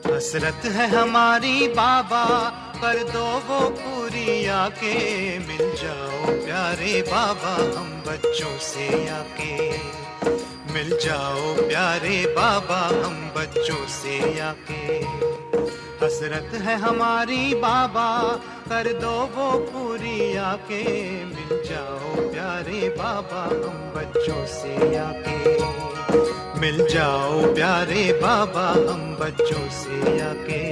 हसरत है हमारी बाबा, कर दो वो पूरी आके। मिल जाओ प्यारे बाबा हम बच्चों से आके। मिल जाओ प्यारे बाबा हम बच्चों से आके। हसरत है हमारी बाबा, कर दो वो पूरी आके। मिल जाओ प्यारे बाबा हम बच्चों से आके। मिल जाओ प्यारे बाबा हम बच्चों से आके।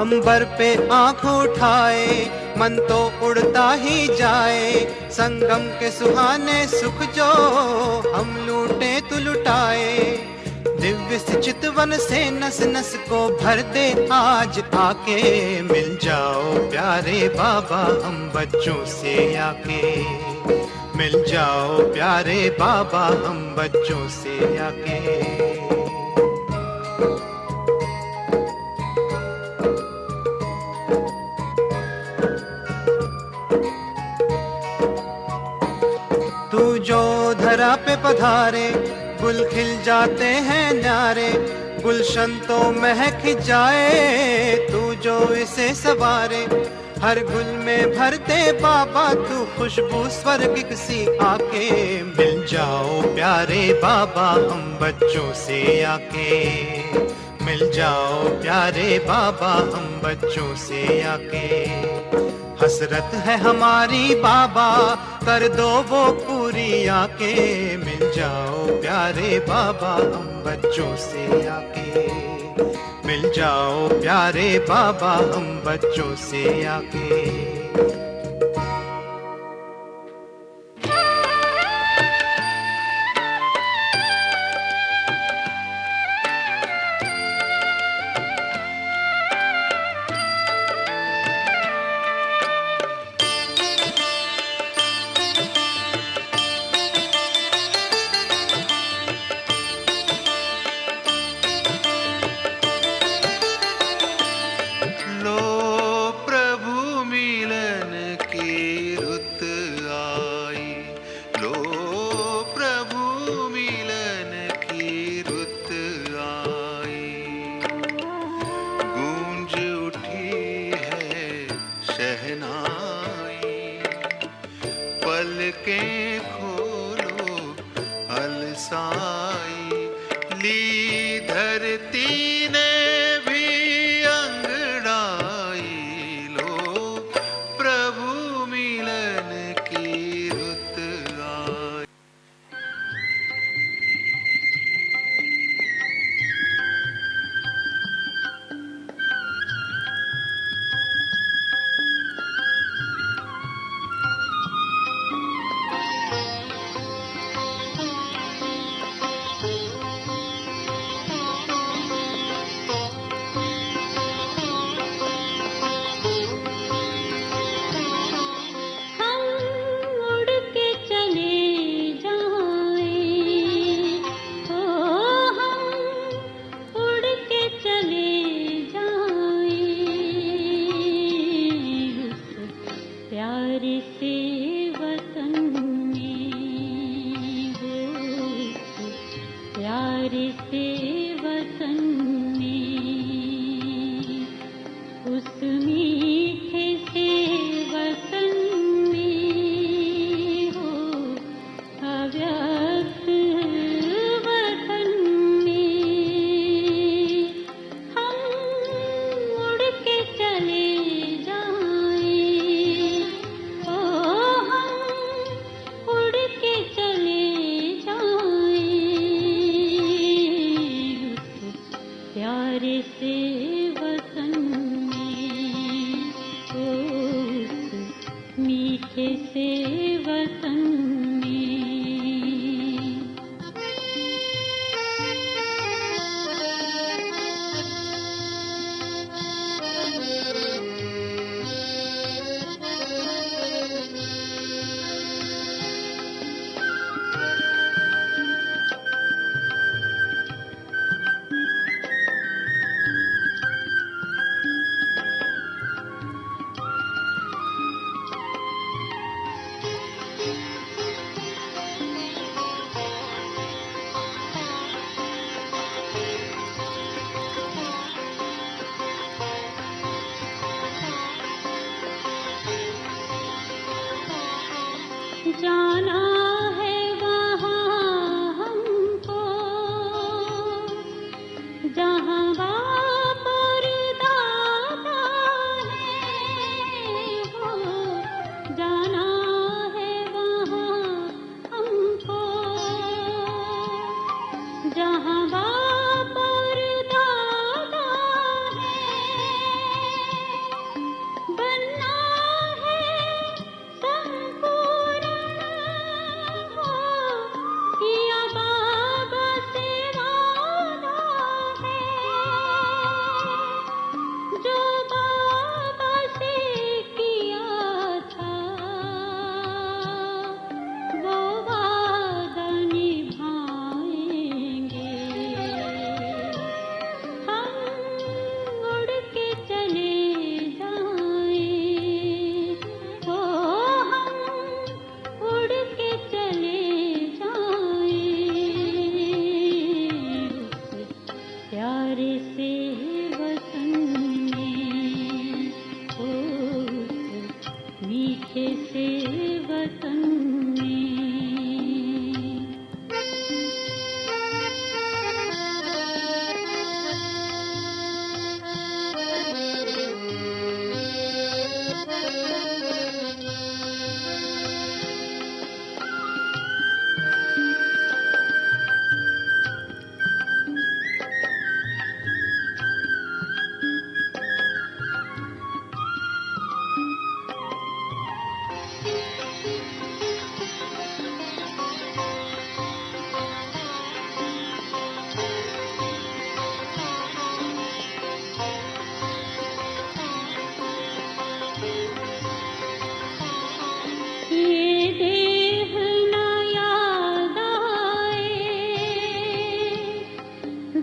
अंबर पे आंख उठाए मन तो उड़ता ही जाए। संगम के सुहाने सुख जो हम लूटे तो लुटाए। दिव्य चितवन से नस नस को भर दे आज आके। मिल जाओ प्यारे बाबा हम बच्चों से आके। मिल जाओ प्यारे बाबा हम बच्चों से आके। तू जो धरा पे पधारे गुल खिल जाते हैं न्यारे। गुलशन तो महक जाए तू जो इसे सवारे। हर गुल में भरते बाबा तू खुशबू स्वर्ग सी आके। मिल जाओ प्यारे बाबा हम बच्चों से आके। मिल जाओ प्यारे बाबा हम बच्चों से आके। हसरत है हमारी बाबा, कर दो वो पूरी आके। मिल जाओ प्यारे बाबा हम बच्चों से आके। मिल जाओ प्यारे बाबा हम बच्चों से आके।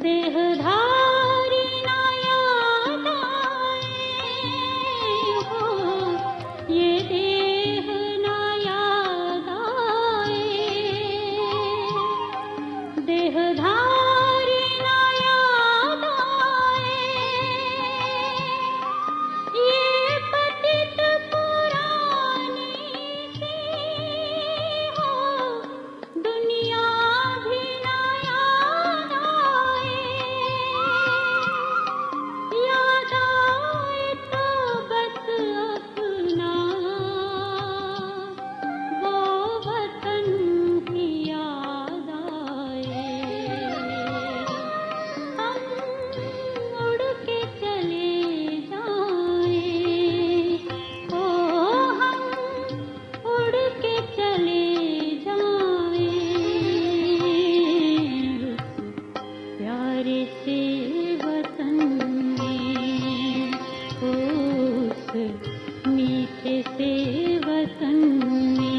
देहधारी ना याद आए हो, ये देह ना याद आए, देहधारी ना याद आए, ये पतित पुरानी सी हो, दुनिया भी ना याद आए, याद आए तो बस अपना वो वतन ही याद आए। हम उड़ के चले जाएं, ओ हम उड़ के चले जाएं, प्यारे से वतन में, उस मीठे से वतन में।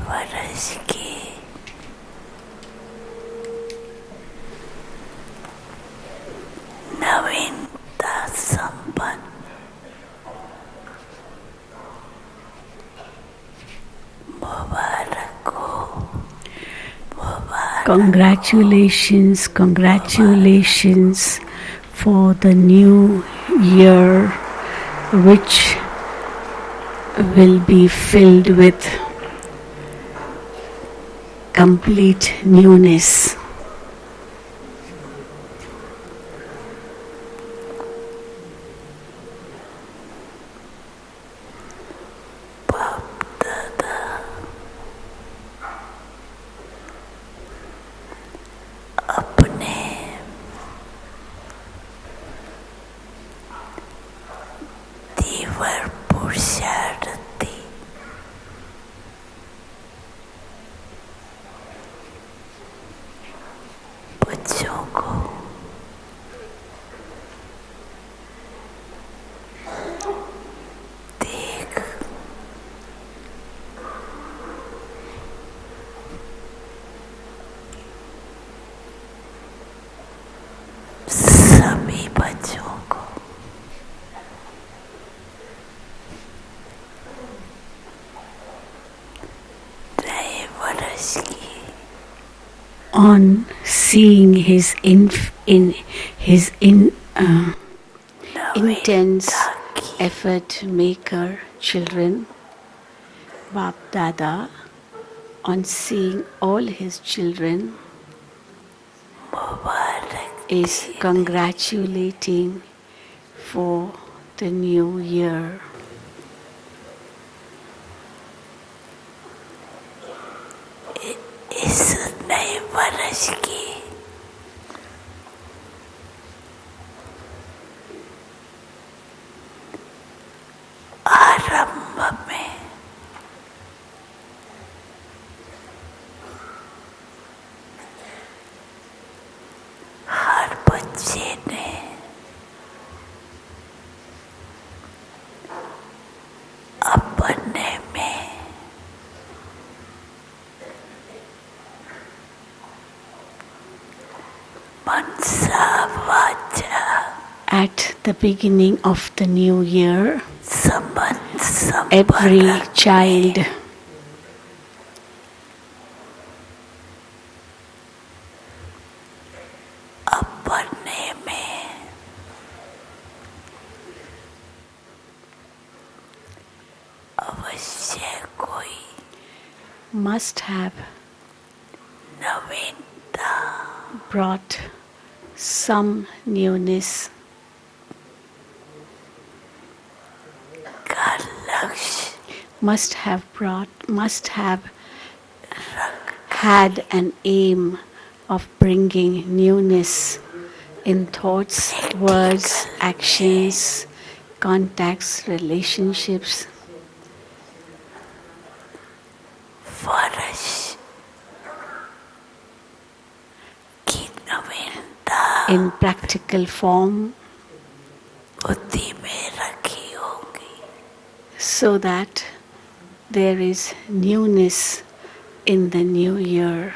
वर्ष की नवीनता संपन्न मुबारक हो। Congratulations, congratulations for the new year, which will be filled with complete newness. तीव्र पुरुषार्थी बच्चों को देख सभी बच्चों को On seeing his intense effort maker children, Bap Dada, on seeing all his children, is congratulating for the new year. इस नए वर्ष की आरंभ में हर बच्चे ने अपने में At the beginning of the new year, every child अपने में अवश्य कोई must have नवीनता brought some newness का लक्ष्य must have had an aim of bringing newness in thoughts, words, actions, contacts, relationships, वर्ष की नवीनता in practical form, बुद्धि में रखी होगी so that there is newness in the new year.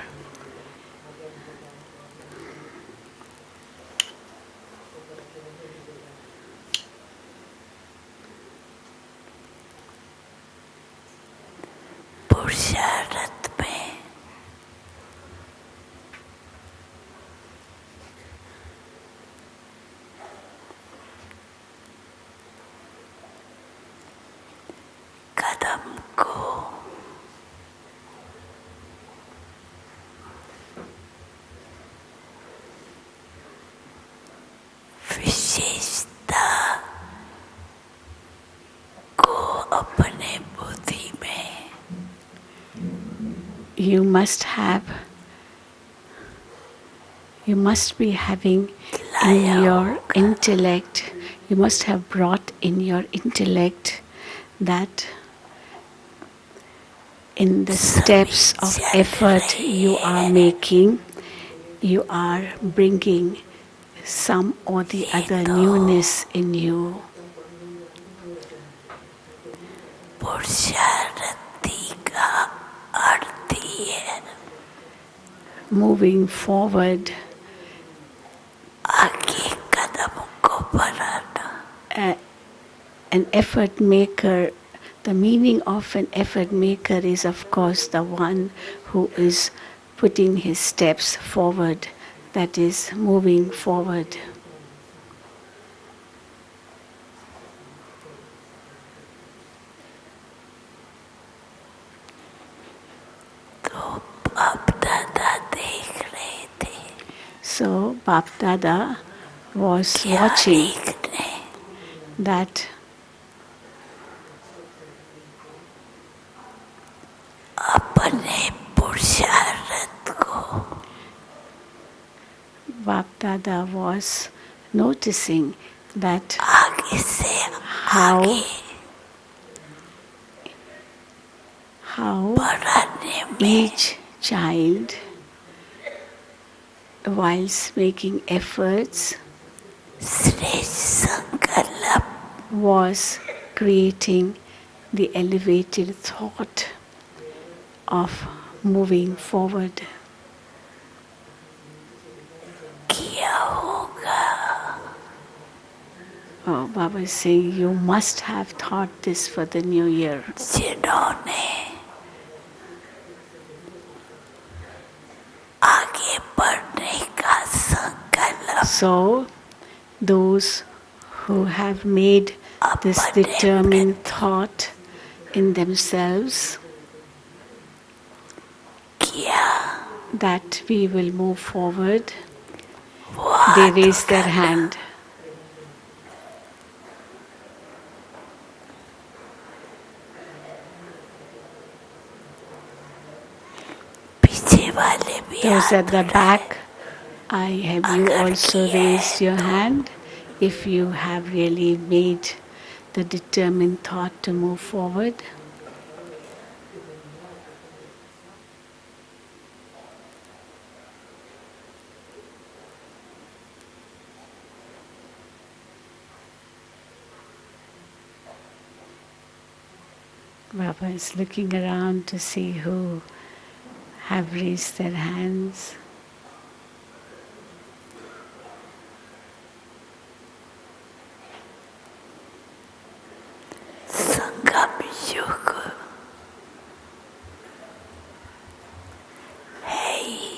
पुरुषार्थ में कदम को विशेषता को अपने बुद्धि में You must be having in your intellect, you must have brought in your intellect that in the steps of effort you are making, you are bringing some or the other newness in you. पुरुषार्थी का अर्थ moving forward, आगे कदम को बढ़ाना, an effort maker, the meaning of an effort maker is of course the one who is putting his steps forward, that is moving forward. तो बाप दादा देख रहे थे, So Bap Dada was क्या watching देख रहे, that अपने पुरुषार्थ को, Bap Dada was noticing that आगे से how आगे बढ़ाने में each child, whilst making efforts, श्रेष्ठ संकल्प was creating the elevated thought of moving forward. किया होगा, Oh, Baba is saying you must have thought this for the new year. जिन्होंने आगे बढ़ने का संकल्प So, those who have made this determined thought in themselves किया, that we will move forward, वो they हाथ raise their hand. पीछे वाले भी Those हाथ at the back, I have you also raised your hand if you have really made the determined thought to move forward. Baba is looking around to see who have raised their hands. संगम युग है ही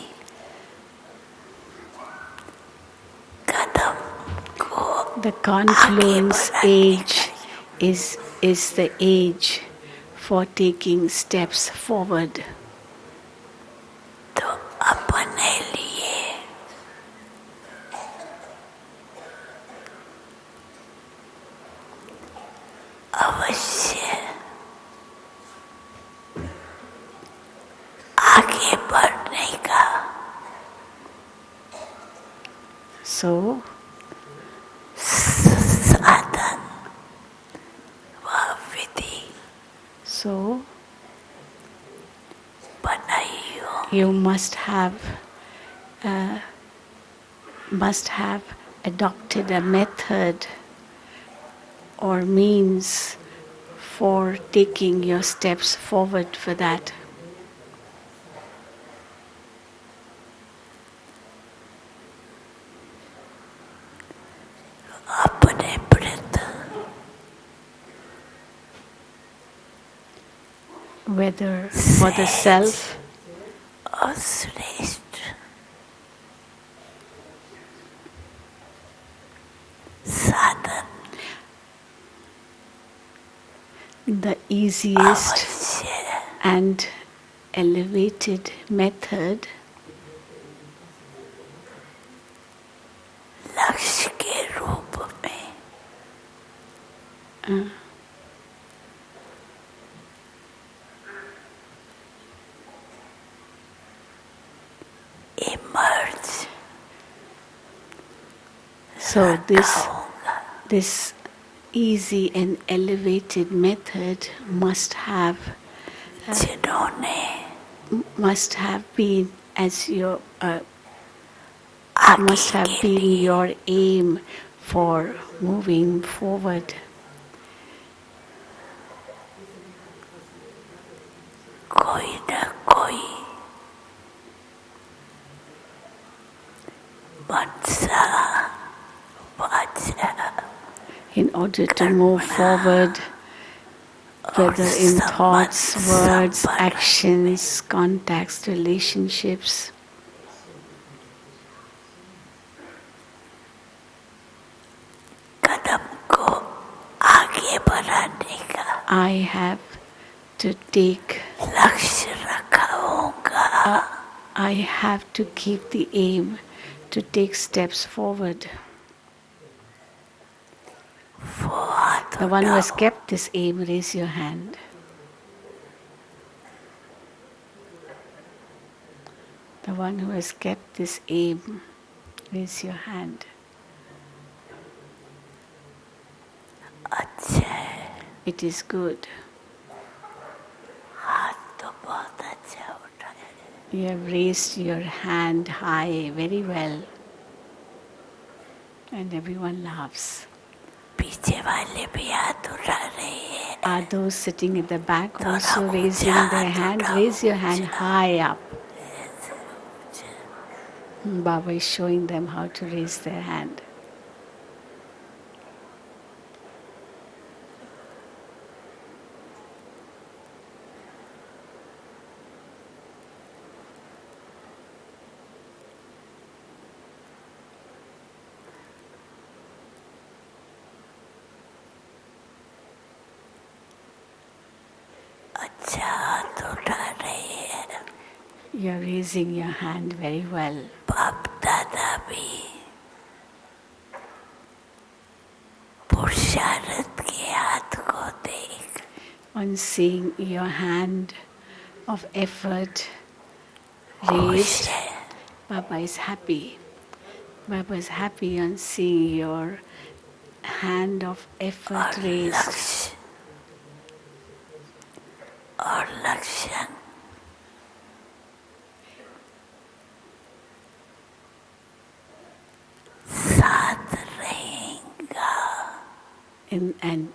कदम को The confluence age is the age for taking steps forward. तो अपने लिए अवश्य आगे बढ़ने का So, साधन व विधि so बनाई हो, you must have adopted a method or means for taking your steps forward for that. अपने प्रति Whether for the self और श्रेष्ठ साधन the easiest अवश्य and elevated method लक्ष्य के रूप में emerge so this easy and elevated method must have जिन्होंने been as your must have आगे के been लिए your aim for moving forward. कोई न कोई Mansa Vacha in order to move forward, whether in thoughts, words, actions, contacts, relationships. कदम को आगे बढ़ाने का I have to take, लक्ष्य रखा होगा. I have to keep the aim to take steps forward. वो हाथ The one who has उठाओ. kept this aim, raise your hand. The one who has kept this aim, raise your hand. अच्छा है. It is good. हाथ तो बहुत अच्छा उठाया. You have raised your hand high very well. And everyone laughs. पीछे वाले भी हाथ उठा रहे हैं. Are those sitting at the back also raising their hand? Raise your hand high up. Baba is showing them how to raise their hand. अच्छा हाथ उठा रहे हैं. You are raising your hand very well. बाप दादा भी पुरुषार्थ के हाथ को देख. On seeing your hand of effort खुश raised, है. Baba is happy. Baba is happy on seeing your hand of effort और raised. लक्ष्य और लक्षण साथ रहेगा. And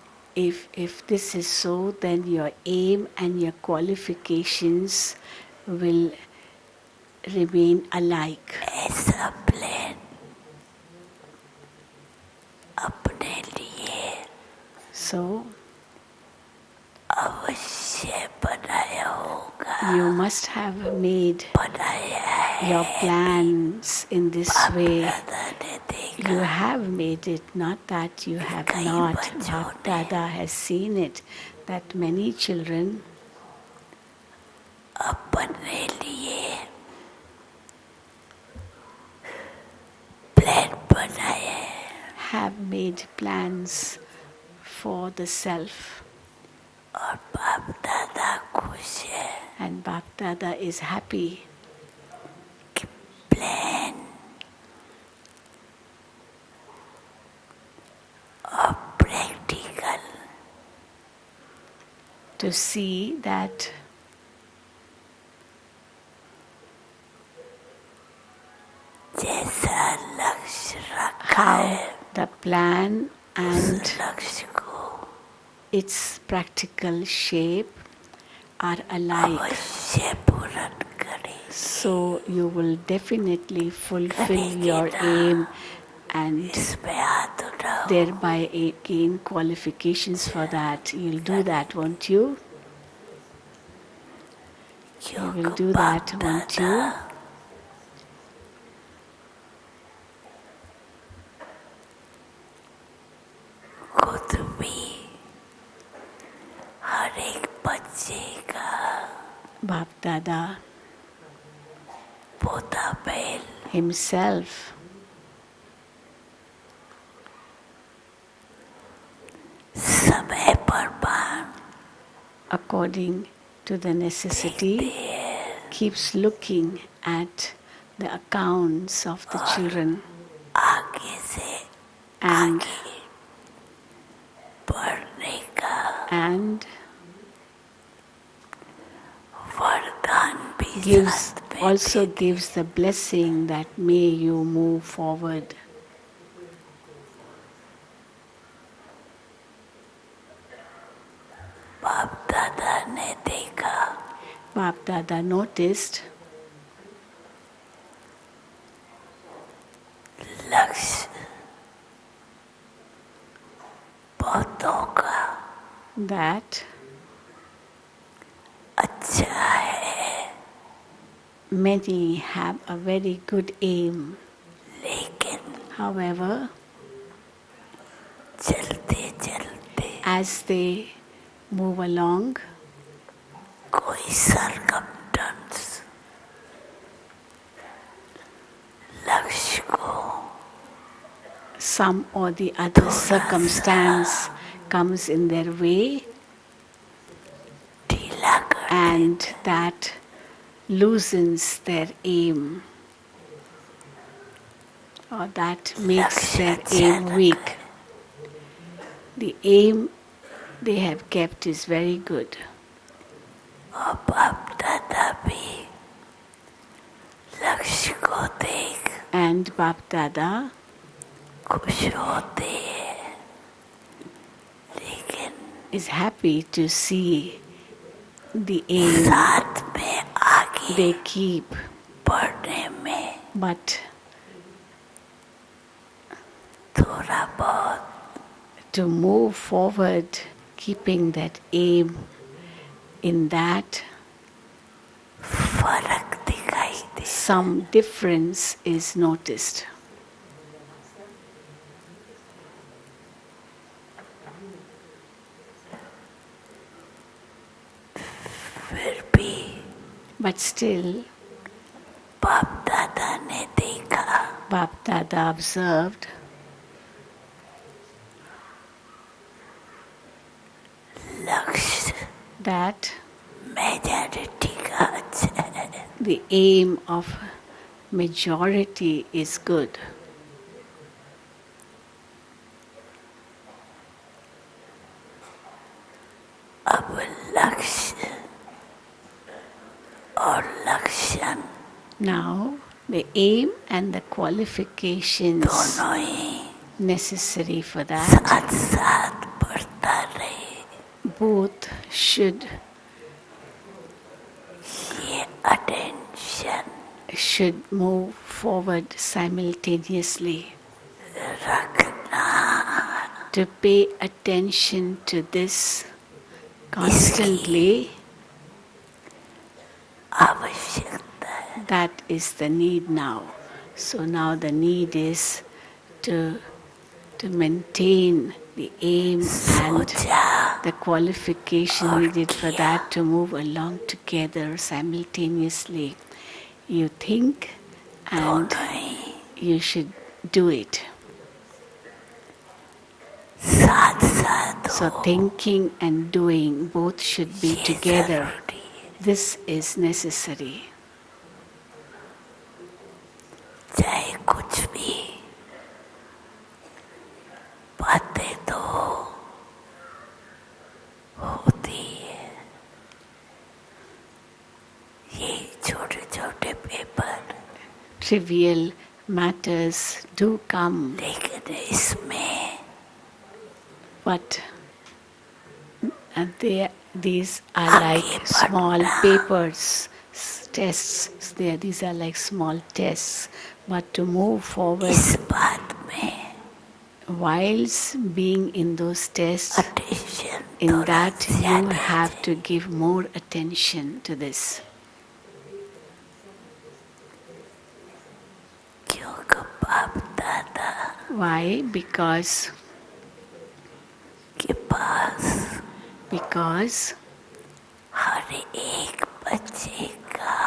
if this is so, then your aim and your qualifications will remain alike. ऐसा plan अपने लिए So अवश्य बनाया होगा. you must have made बनाया है. your plans in this way. दादा ने देखा. You have made it, not that you have not. But Dada has seen it, that many children अपने लिए प्लान बनाया है. have made plans for the self. और बाप दादा खुश है. And Bap Dada is happy plan और प्रैक्टिकल to see that जैसा लक्ष्य रखा how है the plan and लक्ष्य को its practical shape are alike. अवश्य पूर्ण करे. So you will definitely fulfill your aim and इसमें हाथ उठाओ. thereby gain qualifications for that. You'll do that, won't you? You will do that, won't you? खुद भी हर एक बच्चे का Bap Dada पोता बैल himself समय पर बाण according to the necessity, keeps looking at the accounts of the children आगे से and बढ़ने का and वरदान भी gives साथ में also gives the blessing that may you move forward. बाप दादा ने देखा. Bap Dada noticed that अच्छा है, many have a very good aim. लेकिन However, चलते चलते as they move along, कोई सरकमस्टेंस लक्ष्य को some or the other circumstance comes in their way, ढीला कर and that loosens their aim, or that makes their aim weak. The aim they have kept is very good, और बाप दादा भी लक्ष्य को देख and Bap Dada खुश होते हैं, लेकिन is happy to see the aim साथ में आगे they keep, बढ़ने में but थोड़ा बहुत to move forward, keeping that aim, in that फर्क दिखाई दे। some difference is noticed. फिर भी But still, बाप दादा ने देखा Bap Dada observed लक्ष्य that मेजॉरिटी का अच्छा है, the aim of majority is good. अब लक्ष्य और लक्षण Now, the aim and the qualifications दोनों ही necessary for that साथ साथ बढ़ता रहे, both should ये अटेंशन move forward simultaneously. रखना To pay attention to this constantly, आवश्यकता है। that is the need now. So now the need is to maintain the aim and सोचा the qualification needed for that to move along together simultaneously. You think and दोनों ही you should do it. साथ साथ So thinking and doing both should be ये together. जरूरी है। This is necessary. चाहे कुछ भी बातें तो होती है, ये छोटे छोटे paper, Trivial matters do come, लेकिन इसमें but these are like small papers, tests. These are like small tests. But to move forward, इस बात में whilst being in those tests, attention in that you have to give more attention to this. क्योंकि बाप दादा Why? Because के पास हर एक बच्चे का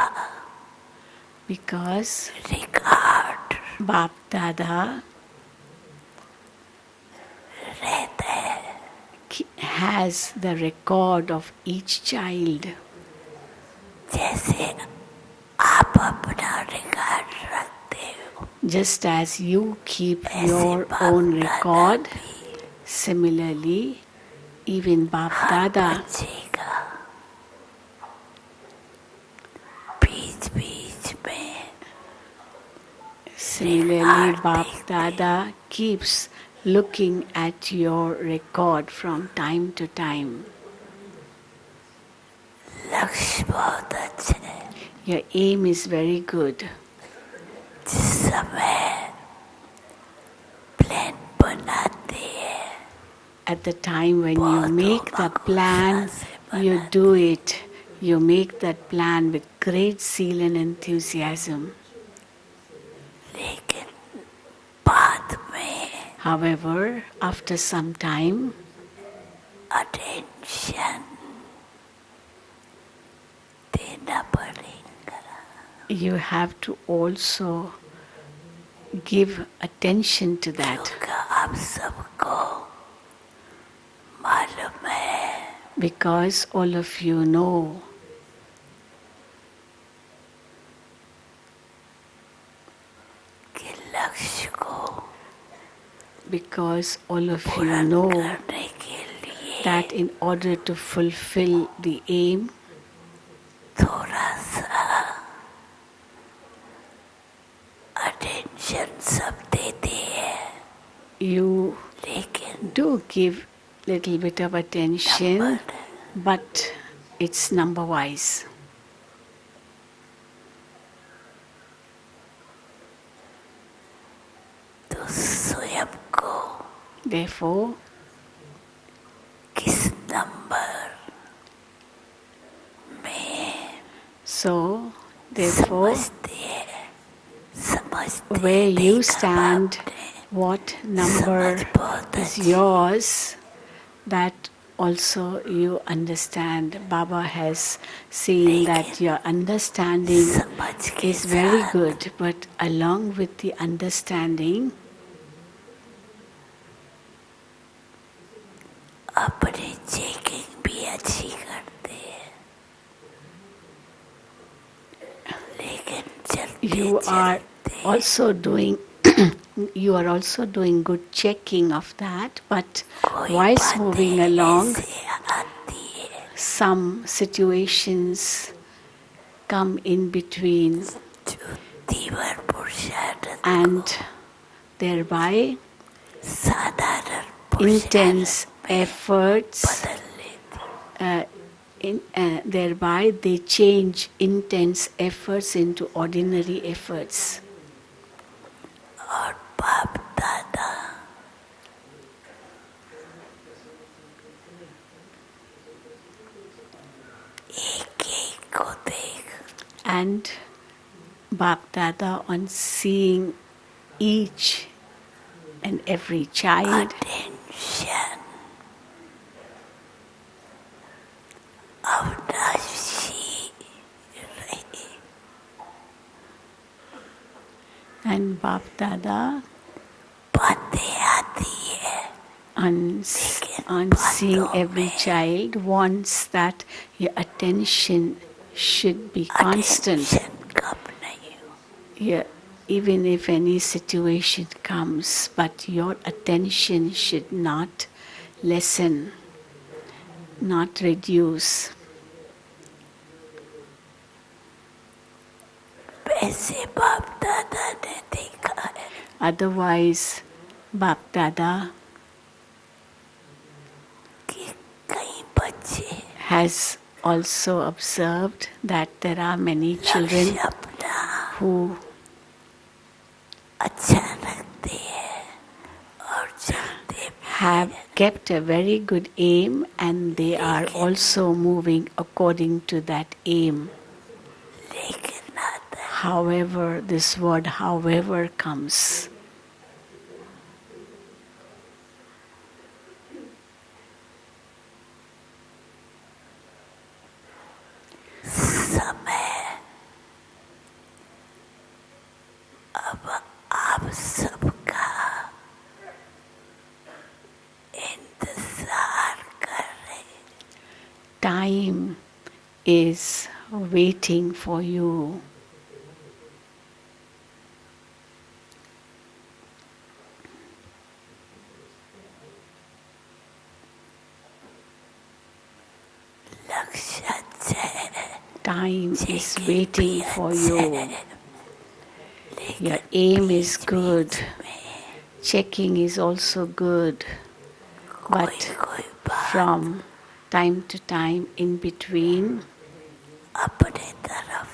रिकॉर्ड Bap Dada रहता है, has the record of each child. जैसे आप अपना रिकॉर्ड रखते हो, Just as you keep ऐसे your बाप own दादा record, भी similarly, even Bap हर Dada बच्चे का बीच बीच में Similarly, Bap Dada keeps looking at your record from time to time. लक्ष्य बहुत अच्छा है। Your aim is very good. जिस समय प्लान बनाते हैं, at the time when you make the plan, you do it. You make that plan with great zeal and enthusiasm. लेकिन बाद में However, after some time, attention देना पड़ेगा. you have to also give attention to that. क्योंकि आप सबको मालूम है Because all of you know कि लक्ष्य को because all of you पूर्ण know करने के लिए that in order to fulfill the aim, थोड़ा सा अटेंशन सब देते हैं, you लेकिन do give little bit of attention, number but it's number wise. तो स्वयं को Therefore, किस नंबर में therefore, समझते where you देखा stand, आपने, what number समझ बहुत is अच्छी. yours, that also you understand. Baba has seen that your understanding समझ के is very साथ good, but along with the understanding, अपनी चेकिंग भी अच्छी करते हैं, लेकिन चलते you are चलते also doing you are also doing good checking of that, but कोई whilst moving बातें along, ऐसे आती है some situations come in between, जो तीव्र पुरुषार्थ and thereby साधारण intense efforts, बदल लेते. thereby they change intense efforts into ordinary efforts. और बाप दादा एक एक को देख And Bap Dada, on seeing each and every child, attention अविनाशी रही. and Bap Dada, बातें आती है on seeing every child, wants that your attention should be constant. Attention कब नहीं हो. Yeah, even if any situation comes, but your attention should not lessen, not reduce. वैसे बाप दादा ने देखा है Otherwise, Bap Dada कि कई बच्चे has also observed that there are many children लक्ष्य अपना who अच्छा रखते हैं और चलते भी have kept a very good aim, and they are also moving according to that aim. लेकिन आता है However, this word however comes. समय अब आप सबका इंतजार कर रहे हैं. Time is waiting for you. लक्ष्य अच्छा है, Time is चेकिंग waiting भी for अच्छा you. है, Your लेकिन aim is बीच good. बीच में Checking is also good. कोई But कोई बात from time to time in between, अपने तरफ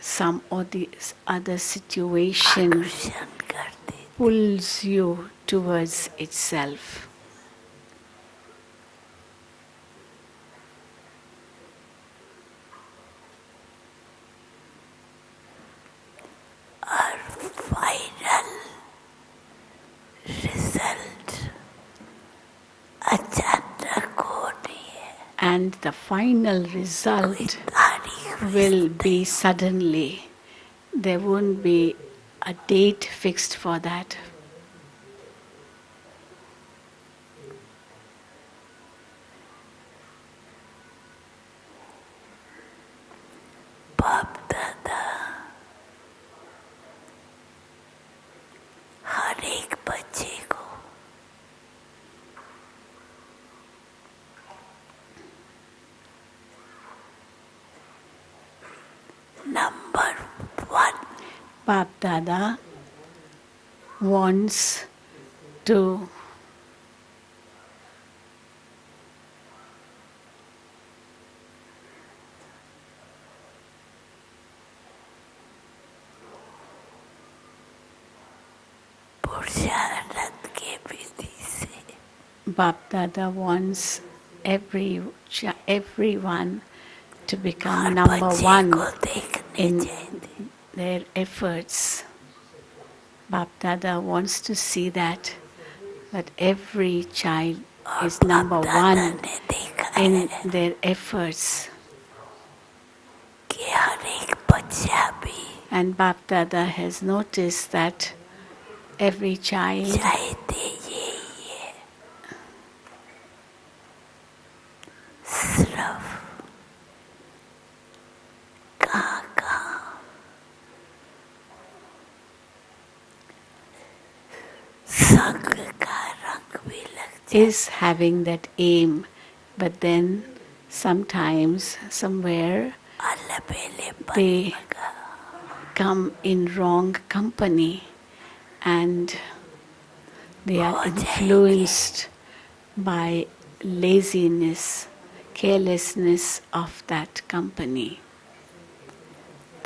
some or the other situation आकर्षण कर देती. pulls you towards itself. and the final result तारीख will be suddenly. There won't be a date fixed for that. बाप दादा हर एक बच्चे को number 1 Bap Dada wants to पुरुषार्थ के विधि से Bap Dada wants everyone to become her number बच्चे one को देखने in चाहिए their efforts. Bap Dada wants to see that every child is number one ने देखा in है their efforts. कि हर एक बच्चा भी And Bap Dada has noticed that every child चाहते यही है सिर्फ कहाँ कहाँ संग का रंग भी लग is having that aim, but then sometimes, somewhere, अलबेले they come in wrong company and they are influenced by laziness, carelessness of that company.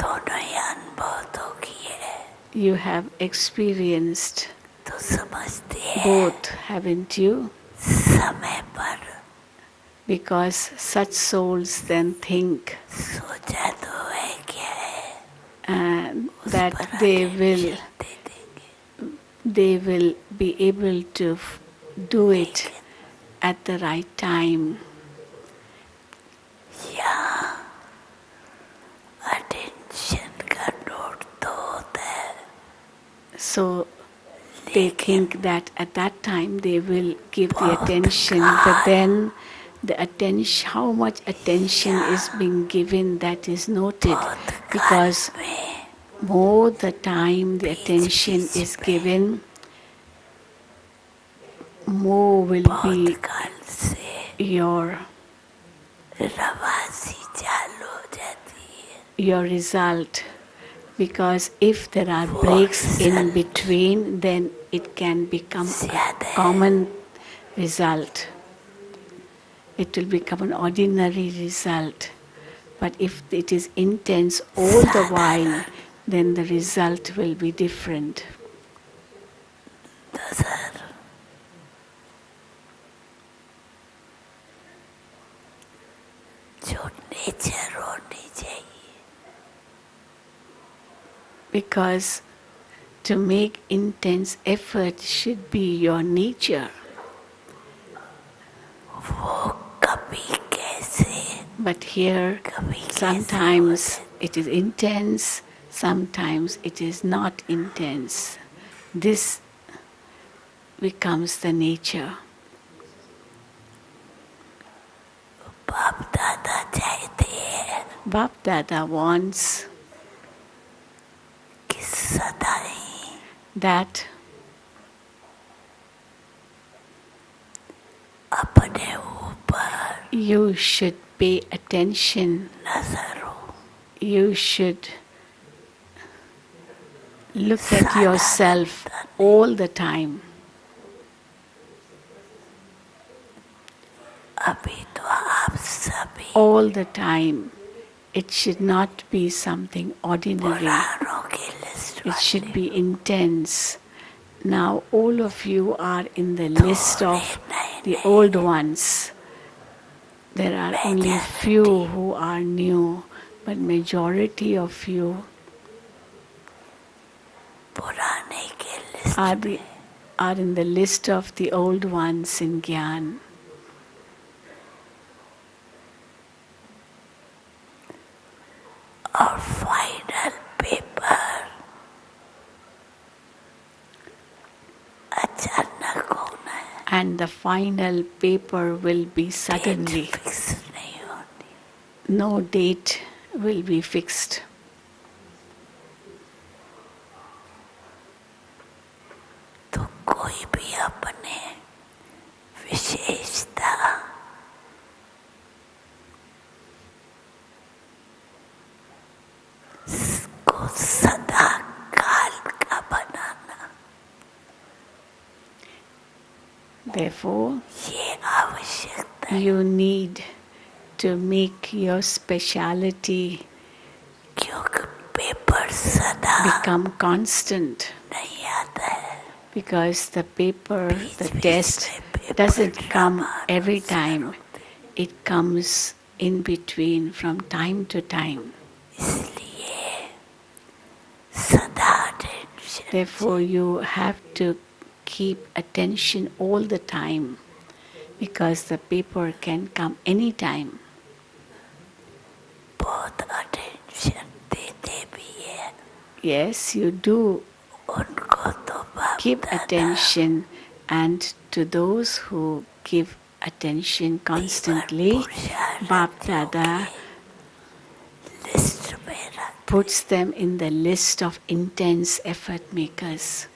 दोनों ही अनुभव तो किए हैं, You have experienced तो समझते हैं both, haven't you? समय पर Because such souls then think सोचा तो है क्या है that पर they attention will दे देंगे they will be able to do it at the right time. यहाँ अटेंशन का नोट तो होता है So they think that at that time they will give the attention, but then the attention, how much attention is being given, that is noted, because more the time the attention is given, more will be काल से your रवासी चालू हो जाती है your result. Because if there are breaks in between, then it can become a common result. It will become an ordinary result. But if it is intense all the while, then the result will be different. तो sir जो nature होनी चाहिए Because to make intense effort should be your nature. वो कभी कैसे But here, sometimes it is intense, sometimes it is not intense. This becomes the nature. बाप दादा चाहते हैं Bap Dada wants कि सदा ही that अपने ऊपर you should pay attention, नजर हो you should look at yourself all the time. अभी तो आप सभी All the time. It should not be something ordinary. पुराणों की list It should be intense. Now all of you are in the list of the old ones. There are only few who are new, but majority of you पुराने के list are in the list of the old ones in Gyan. and the final paper will be suddenly. Date fix नहीं होती. No date will be fixed. तो कोई भी अपने विशेषता को सदा काल का बनाना Therefore, ये आवश्यकता है. you need to make your speciality क्योंकि पेपर सदा become constant, नहीं आता है. because the paper, the बीच-बीच test में paper doesn't come drama every अनुसार time. होते. It comes in between from time to time. इसलिए सदा tension. Therefore, you have to keep attention all the time, because the paper can come anytime. बहुत attention देते भी है. Yes, you do उनको तो बाप give दादा attention, and to those who give attention constantly, Bap Dada list में रख. puts them in the list of intense effort makers.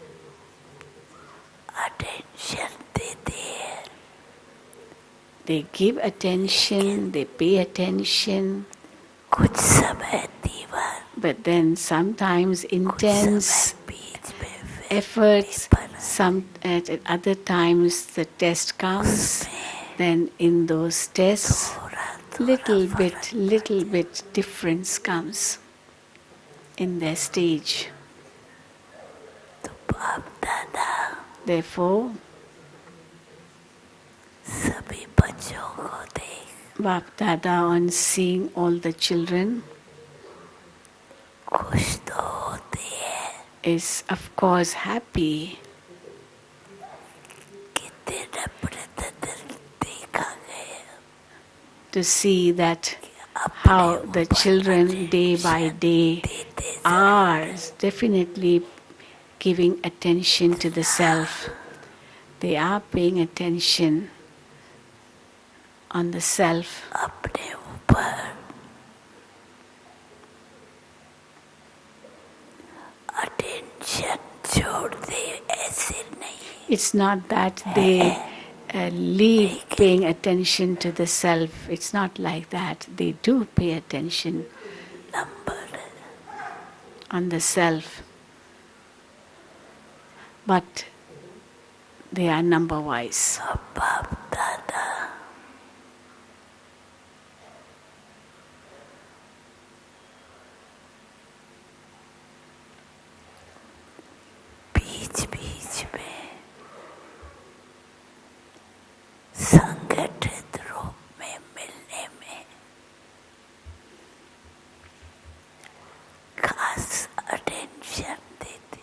Attention देते हैं. They give attention, they pay attention, कुछ समय दीवार, but then sometimes कुछ intense समय बीच में फिर efforts, paper some at other times the test comes, then in those tests थोड़ा little bit difference comes in their stage. तो बाप दादा Therefore, सभी बच्चों को देख Bap Dada, on seeing all the children, खुश तो होती है is of course happy कि दिन प्रतिदिन देखा गया to see that अपने how the children day by day देते are definitely giving attention to the self. They are paying attention on the self. अपने ऊपर अटेंशन छोड़ दे, ऐसे नहीं. It's not that they leave paying attention to the self. It's not like that. They do pay attention number on the self. But they are number wise. अब बाप दादा बीच बीच में संगठित रूप में मिलने में खास अटेंशन देते.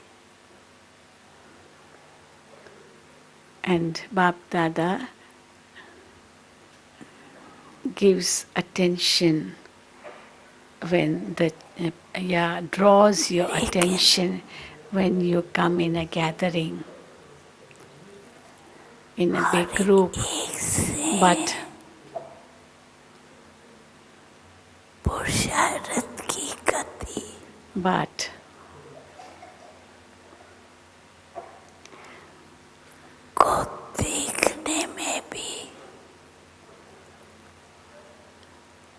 And Bap Dada gives attention when the draws your attention when you come in a gathering, in a big group. एक से But पुरुषार्थ की गति but को देखने में भी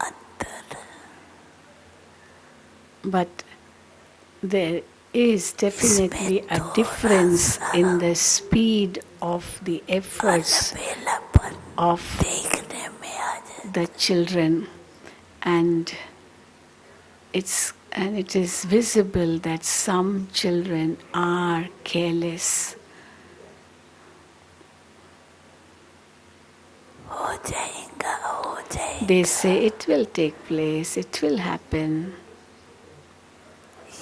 अंतर. but there is definitely a difference in the speed of the efforts बेलापन of देखने में आ जाए. the children, and it is visible that some children are careless. हो जाएगा, हो जाएगा. They say it will take place, it will happen,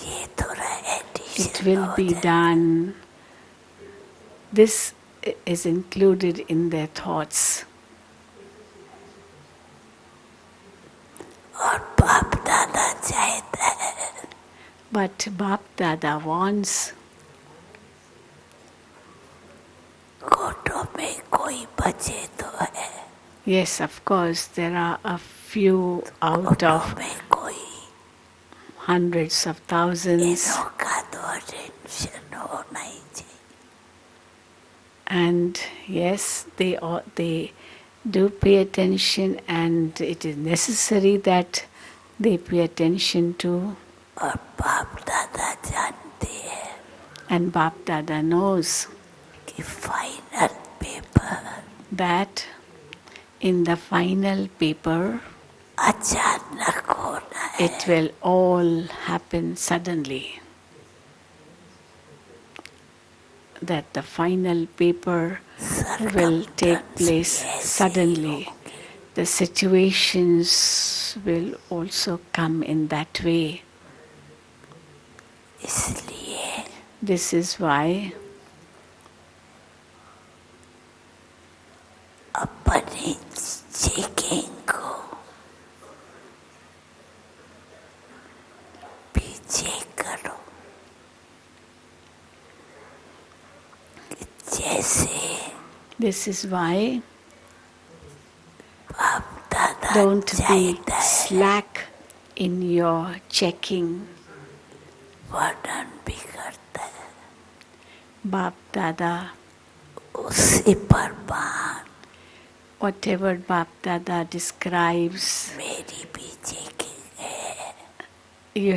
ये थोड़ा addition it will हो be जाए. done. This is included in their thoughts. और बाप दादा चाहता है But Bap Dada wants कोटों में कोई कोई बचे तो है, Yes, of course, there are a few out of में कोई hundreds of thousands, इनों का तो टेंशन होना ही चाहिए. and yes, they do pay attention, and it is necessary that they pay attention to. और बाप दादा जानते हैं And Bap Dada knows कि final paper that in the final paper, अचानक होना है. it will all happen suddenly. That the final paper will take place suddenly. The situations will also come in that way. इसलिए This is why अपनी checking को पीछे करो. जैसे This is why बाप दादा don't be चाहता है slack in your checking. वर्णन भी करता है. Bap Dada, उसी पर मान. whatever Bap Dada describes, मेरी भी चेकिंग है. you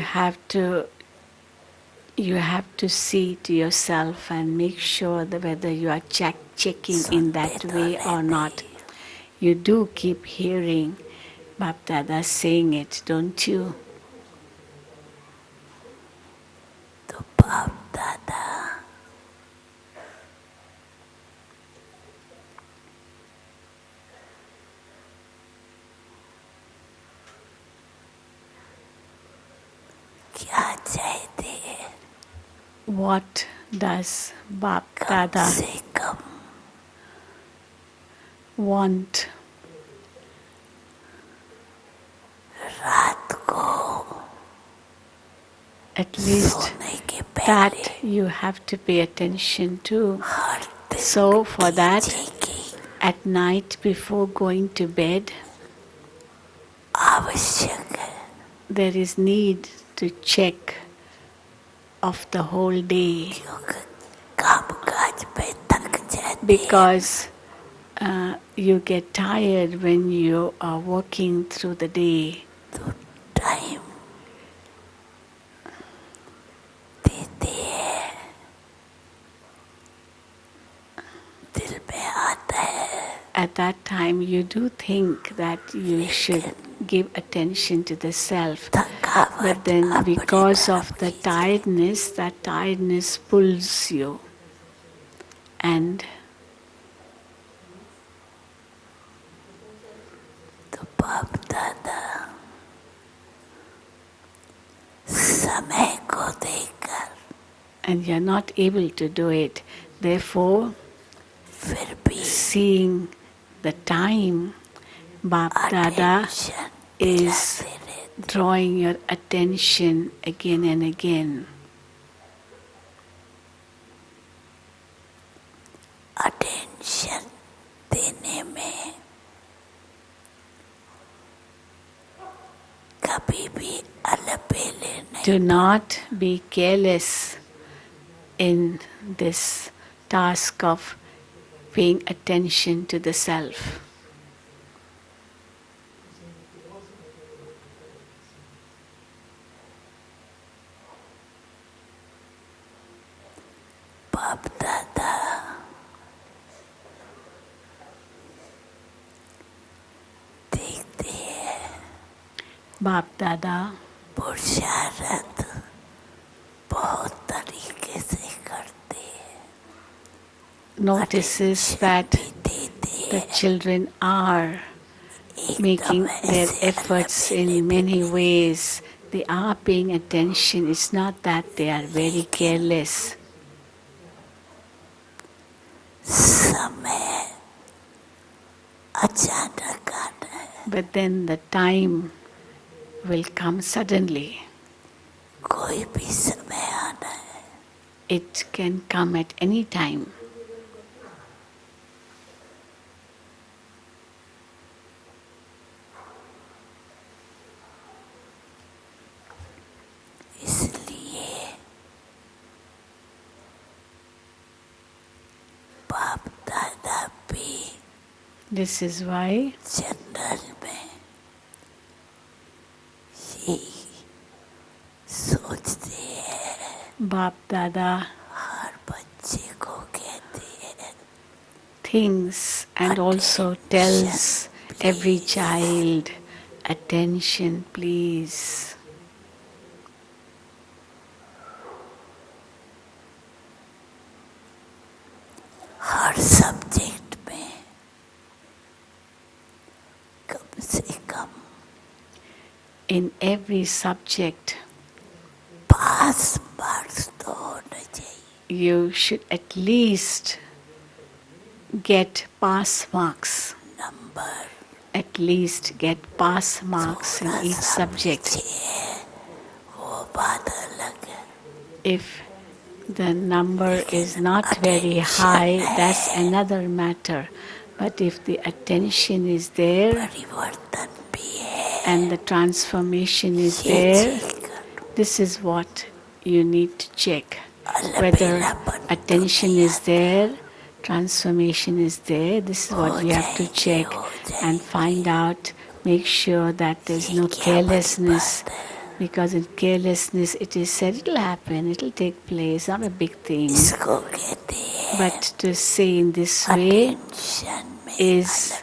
have to see to yourself and make sure that whether you are checking in that way or not. You do keep hearing Bap Dada saying it, don't you? तो बाप दादा क्या चाहते हैं? What does Bap come Dada से कम want? रात को At least सोने के पहले that you have to pay attention to. हर दिन So for that, checking at night before going to bed, आवश्यक है. there is need to check of the whole day, क्योंकि काम काज पे थक जाते हैं. because you get tired when you are walking through the day. तो टाइम देते हैं. दिल में आता है At that time, you do think that you should give attention to the self, थकावट but then अपने because of तरफ the खींचे. tiredness, that tiredness pulls you, and तो बाप दादा समय को देखकर and you're not able to do it. Therefore, फिर भी seeing the time, Bap Dada attention is दिलाते रहते. drawing your attention again and again. Attention देने में कभी भी अलबेले नहीं. Do not be careless in this task of paying attention to the self. बाप दादा देखते हैं Bap Dada पुरुषार्थ बहुत तरीके से करते हैं. notices that भी देते the हैं. children are making एकदम their ऐसे efforts अलबेले in many ways. They are paying attention. It's not that they are very careless. समय अचानक आना है. But then the time will come suddenly. कोई भी समय आना है. It can come at any time. बाप दादा भी This is why जनरल में यही सोचते हैं, Bap Dada हर बच्चे को कहते हैं thinks and also tells every child, attention please. Her subject में कम से कम In every subject, pass marks तो होने चाहिए. you should at least get pass marks. Number At least get pass marks in each subject. वो बात अलग है. If the number is not very high, that's another matter. But if the attention is there परिवर्तन भी है. and the transformation is there, this is what you need to check. Whether attention is there, transformation is there, this is what we have to check and find out. Make sure that there's no carelessness. Because in carelessness, it is said it will happen, it will take place, not a big thing. इसको कहते हैं But to say in this way tension में is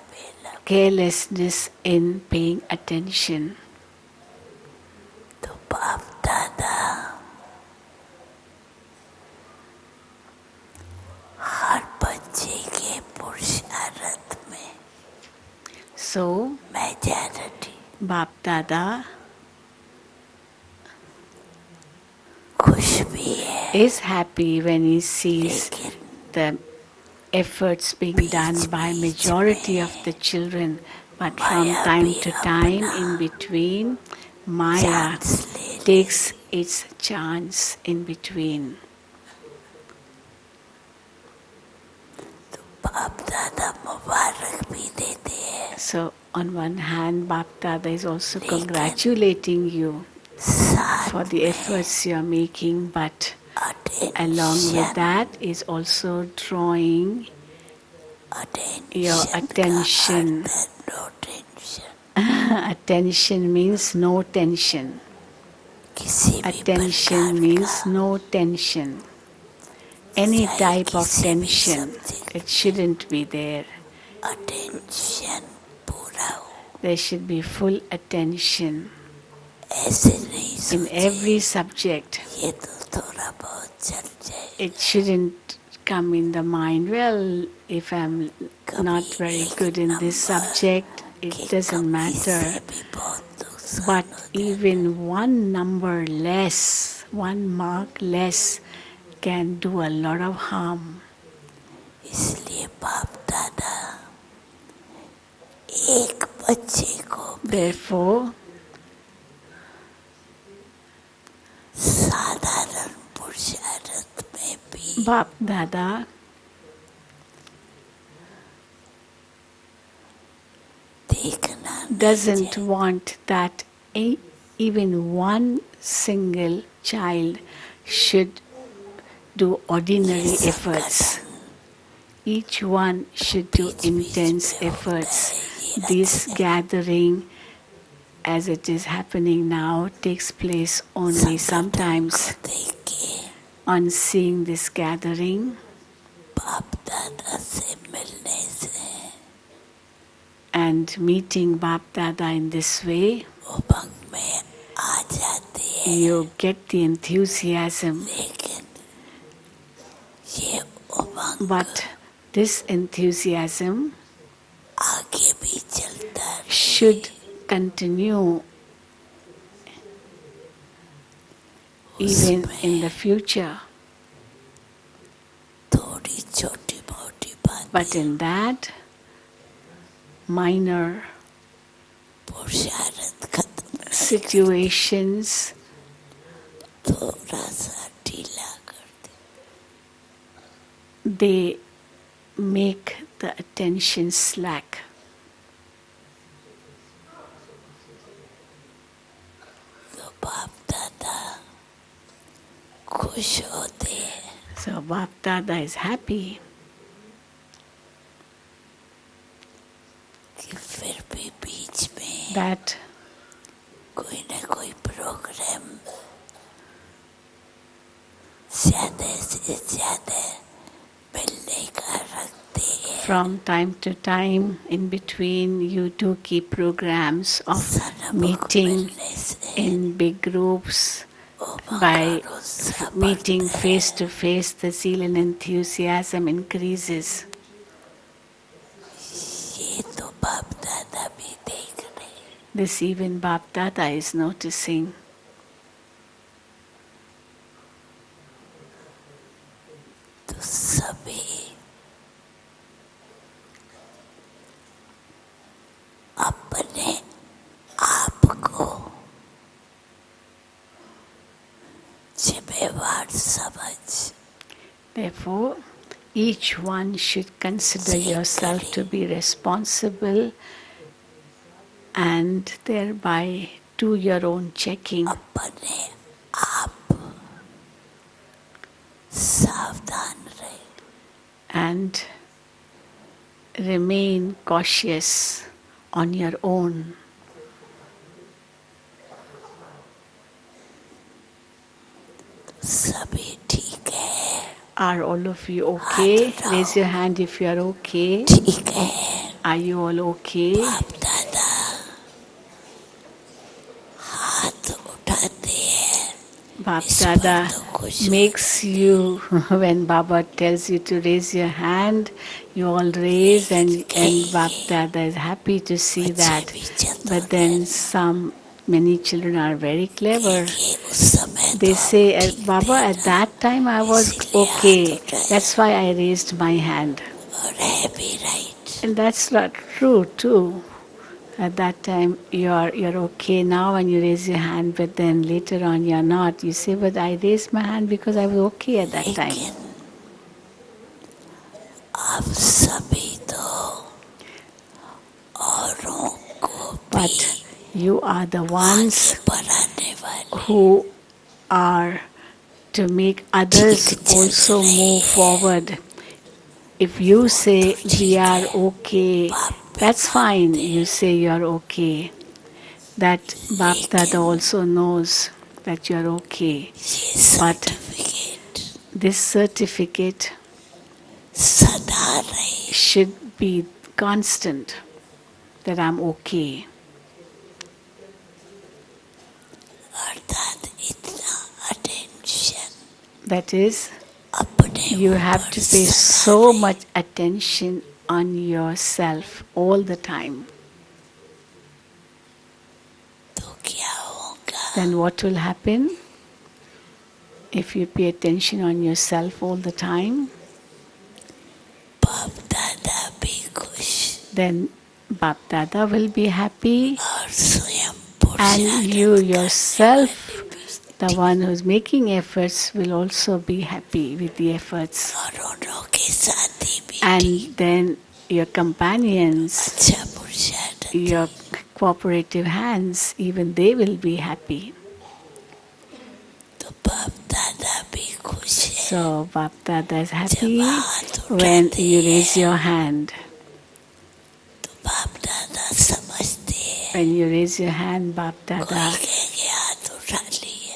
carelessness in paying attention. तो बाप दादा हर बच्चे के पुरुषार्थ में So, मेजॉरिटी Bap Dada खुश भी है, is happy when he sees the efforts being done by majority of the children, but from time to time in between, Maya takes its chance in between. तो बाप दादा मुबारक भी देते हैं. So on one hand, Bap Dada is also congratulating you साथ for the efforts you are making, but along with that is also drawing your attention. No tension. Attention means no tension. किसी भी Attention means no tension. Any type of tension, it shouldn't be there. Attention पूरा हो. There should be full attention ऐसे नहीं in every subject. ये तो थोड़ा बहुत चल जाए. It shouldn't come in the mind, well, if I'm not very good in this subject, it doesn't matter. भी बहुत नुकसान. But even one number less, one mark less, can do a lot of harm. इसलिए बाप दादा एक बच्चे को Therefore, साधारण पुरुषार्थ में भी Bap Dada देखना doesn't want that even one single child should do ordinary efforts. Each one should do intense efforts. This gathering, as it is happening now, takes place only sometimes. देख के On seeing this gathering बाप दादा से मिलने से and meeting Bap Dada in this way, उमंग में आ जाते हैं. you get the enthusiasm. लेकिन ये उमंग But this enthusiasm आगे भी चलता रहे. should continue even in the future. थोड़ी छोटी मोटी बात But in that, minor पुरुषार्थ खत्म situations, थोड़ा सा ढीला कर दे. they make the attention slack. तो बाप दादा खुश होते हैं. So Bap Dada is happy that कोई न कोई प्रोग्राम ज़्यादा से ज़्यादा मिलने का रखते हैं. from time to time in between you do keep programs of meeting in big groups. By meeting face to face, the zeal and enthusiasm increases. ये तो बाप दादा भी देख रहे हैं. This even Bap Dada is noticing. तो सभी अपने आप को जिम्मेवार समझ. Therefore, each one should consider yourself to be responsible and thereby do your own checking. अपने आप सावधान रहे. And remain cautious on your own. सभी ठीक है. Are all of you okay? Raise your hand if you are okay. ठीक है. Are you all okay? बाप दादा हाथ उठाते हैं. Bap Dada makes you, when Baba tells you to raise your hand, you all raise, and Bap Dada is happy to see that. But then many children are very clever. ये उस समय They say, Baba, at that time I was okay. That's why I raised my hand. और है भी right. And that's not true too. At that time you're okay now and you raise your hand, but then later on you're not. You say, but I raised my hand because I was okay at that time. लेकिन आप सभी तो औरों को But you are the ones बढ़ाने वाले. who are to make others also move forward. If you say we are okay, that's fine. You say you're okay. That Bap Dada also knows that you're okay. ये But certificate this certificate सदा रहे. should be constant, that I'm okay. अर्थात इतना attention That is, अपने you have to pay so much attention on yourself all the time. तो क्या होगा. Then what will happen? If you pay attention on yourself all the time, बाप दादा भी खुश then Bap Dada will be happy, और स्वयं and you yourself, the one who's making efforts, will also be happy with the efforts. और उनों के साथी भी And then your companions, अच्छा पुरुषार्थ. your cooperative hands, even they will be happy. तो बाप दादा भी खुश है. So Bap Dada is happy when you raise your hand. तो बाप दादा समझते हैं. When you raise your hand, Bap कोई Dada, कहेंगे हाथ उठा लिए,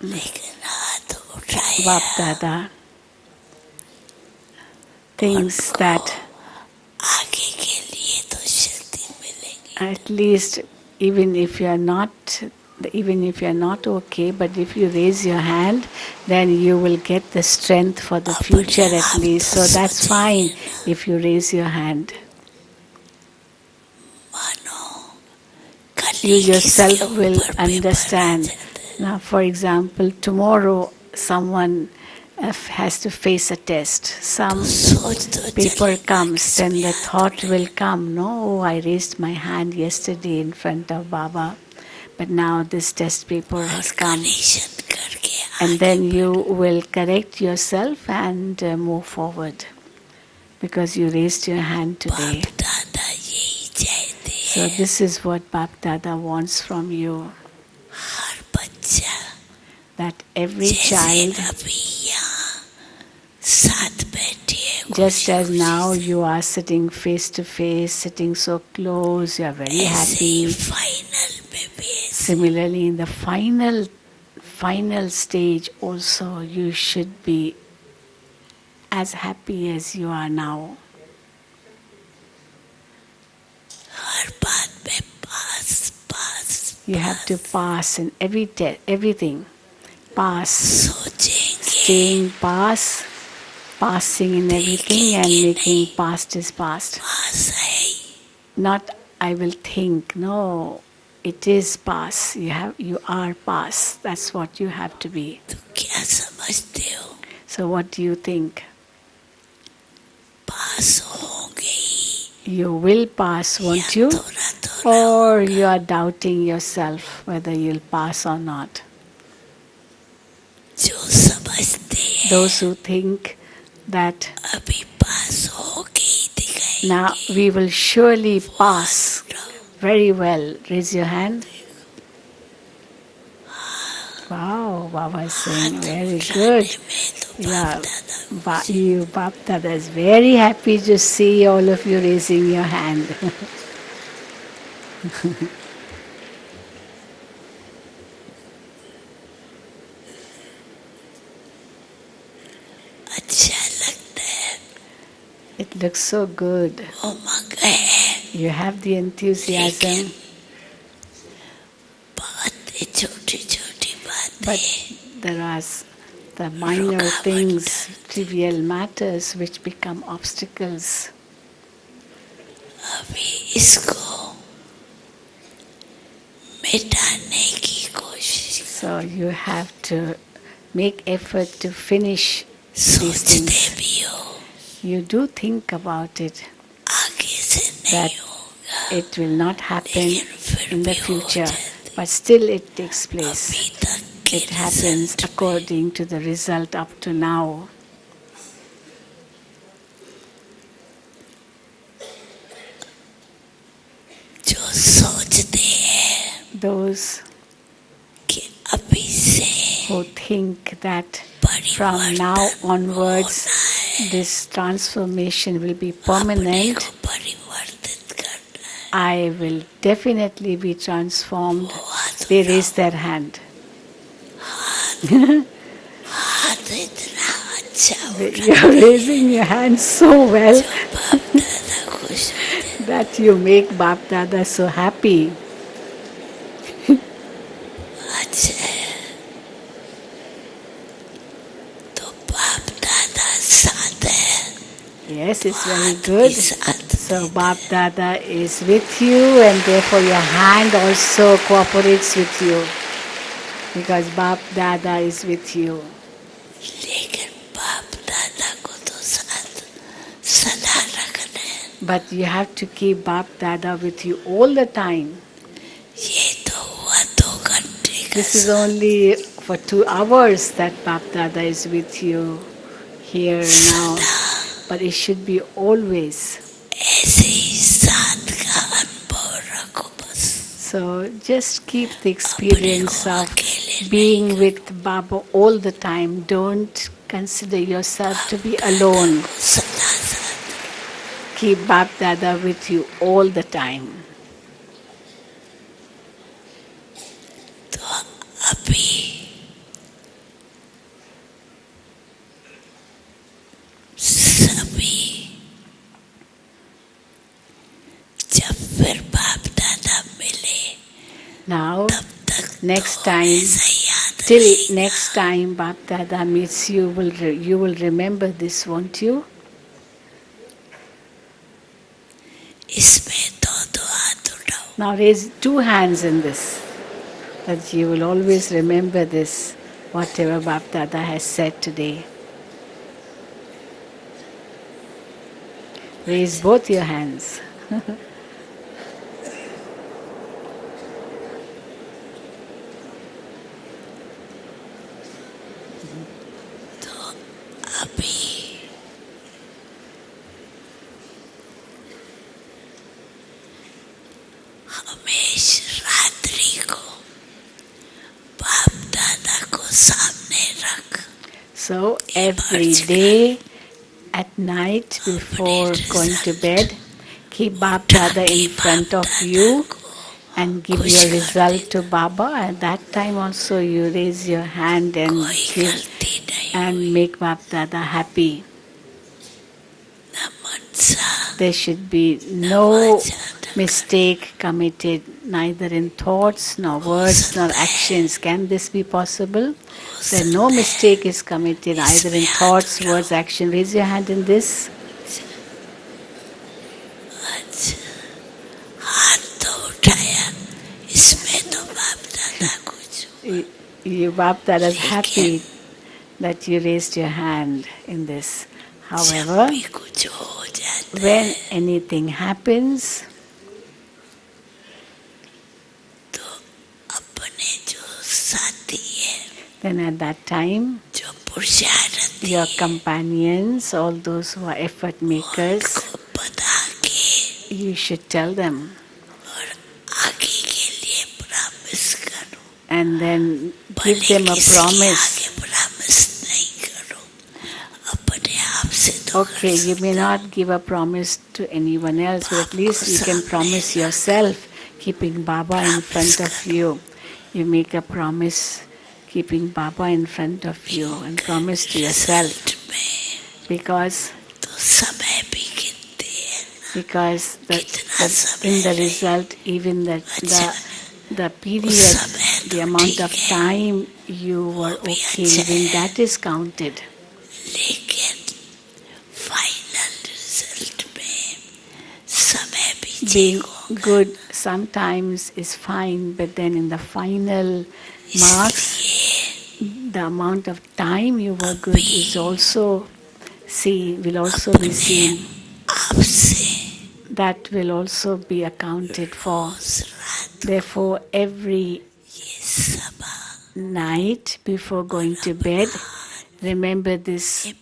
लेकिन हाथ उठाया Bap Dada thinks that आगे के लिए तो शक्ति मिलेगी. at least even if you are not okay, but if you raise your hand, then you will get the strength for the future at least. So that's fine if you raise your hand. मानो You कल yourself किसके will ऊपर paper understand. आ जाता है. Now, for example, tomorrow someone has to face a test. Some सोच तो paper चलेगा comes, किस then पे the हाथ thought will come, no, oh, I raised my hand yesterday in front of Baba, but now this test paper has come. Correction करके And then you will correct yourself and move forward because you raised your hand today. बाप दादा यही चाहते हैं. So this is what Bap Dada wants from you, हर बच्चा that every जैसे child, अभी यहाँ साथ बैठे Just as now you are sitting face to face, sitting so close, you are very ऐसे ही happy. फाइनल में भी ऐसे Similarly, in the final stage also, you should be as happy as you are now. हर बात में पास पास You have to pass in everything. Pass, सोचेंगे staying pass, passing in everything and making past is past. पास है ही Not I will think, no, it is pass. You are pass. That's what you have to be. तो क्या समझते हो So what do you think? पास होंगे ही You will pass, won't you? थोड़ा थोड़ा Or you are doubting yourself whether you'll pass or not. जो समझते हैं Those who think that अभी पास होके ही दिखाएंगे now we will surely pass. Very well. Raise your hand. Wow, Baba is saying very good. Yeah, you Bap Dada is very happy to see all of you raising your hand. अच्छा लगता है It looks so good. उमंग है You have the enthusiasm, बातें छोटी छोटी but बातें there are the minor things, trivial matters which become obstacles. अभी इसको मिटाने की कोशिश So you have to make effort to finish these सोचते things. भी हो You do think about it, आगे से that नहीं होगा it will not happen लेकिन फिर in the भी हो future, जाता but still it takes place. अभी तक के It happens result according to the result up to now. जो सोचते हैं Those कि अभी से who think that from now onwards this transformation will be अपने permanent, को परिवर्तित करना है I will definitely be transformed. वो हाथ They raise their hand. हाथ इतना अच्छा You're raising your hand so well बाप दादा खुश होते that you make Bap Dada so happy. अच्छा है तो बाप दादा साथ है Yes, it's very good. साथ So Bap Dada is with you and therefore your hand also cooperates with you. Because Bap Dada is with you. लेकिन बाप दादा को तो साथ सदा रखना है But you have to keep Bap Dada with you all the time. ये तो हुआ 2 घंटे का This is only for 2 hours that Bap Dada is with you here now. But it should be always. ऐसे ही साथ का अनुभव रखो बस So just keep the experience of being with Baba all the time. Don't consider yourself to be alone. सदा साथ Keep Bap Dada with you all the time. तो अभी सभी जब फिर बाप दादा मिले Now, तब तक next तो time, ऐसा याद till रहेगा। next time Bap Dada meets you, you will remember this, won't you? इसमें दो हाथ उठाओ Now raise 2 hands in this, that you will always remember this, whatever Bap Dada has said today. Raise both your hands. तो अभी हमेशा रात्रि को बाप दादा को सामने रख So every day At night, before going to bed, keep Bap Dada in front of you and give your result to Baba. At that time also you raise your hand and give and make Bap Dada happy. There should be no mistake committed, neither in thoughts, nor words, nor actions. Can this be possible? That no mistake is committed either in thoughts, words, action. Raise your hand in this. You Bap Dada is happy that you raised your hand in this. However, when anything happens, then at that time, your companions, all those who are effort makers, you should tell them. And then give them a promise. Okay, you may not give a promise to anyone else, but at least you can promise yourself, keeping Baba in front of you. You make a promise, keeping Baba in front of you, and promise to yourself. Because in the result, even the period, the amount of time you were okay, even that is counted. Being good sometimes is fine, but then in the final marks, the amount of time you were good is also will also be seen. That will also be accounted for. Therefore, every night before going to bed, remember this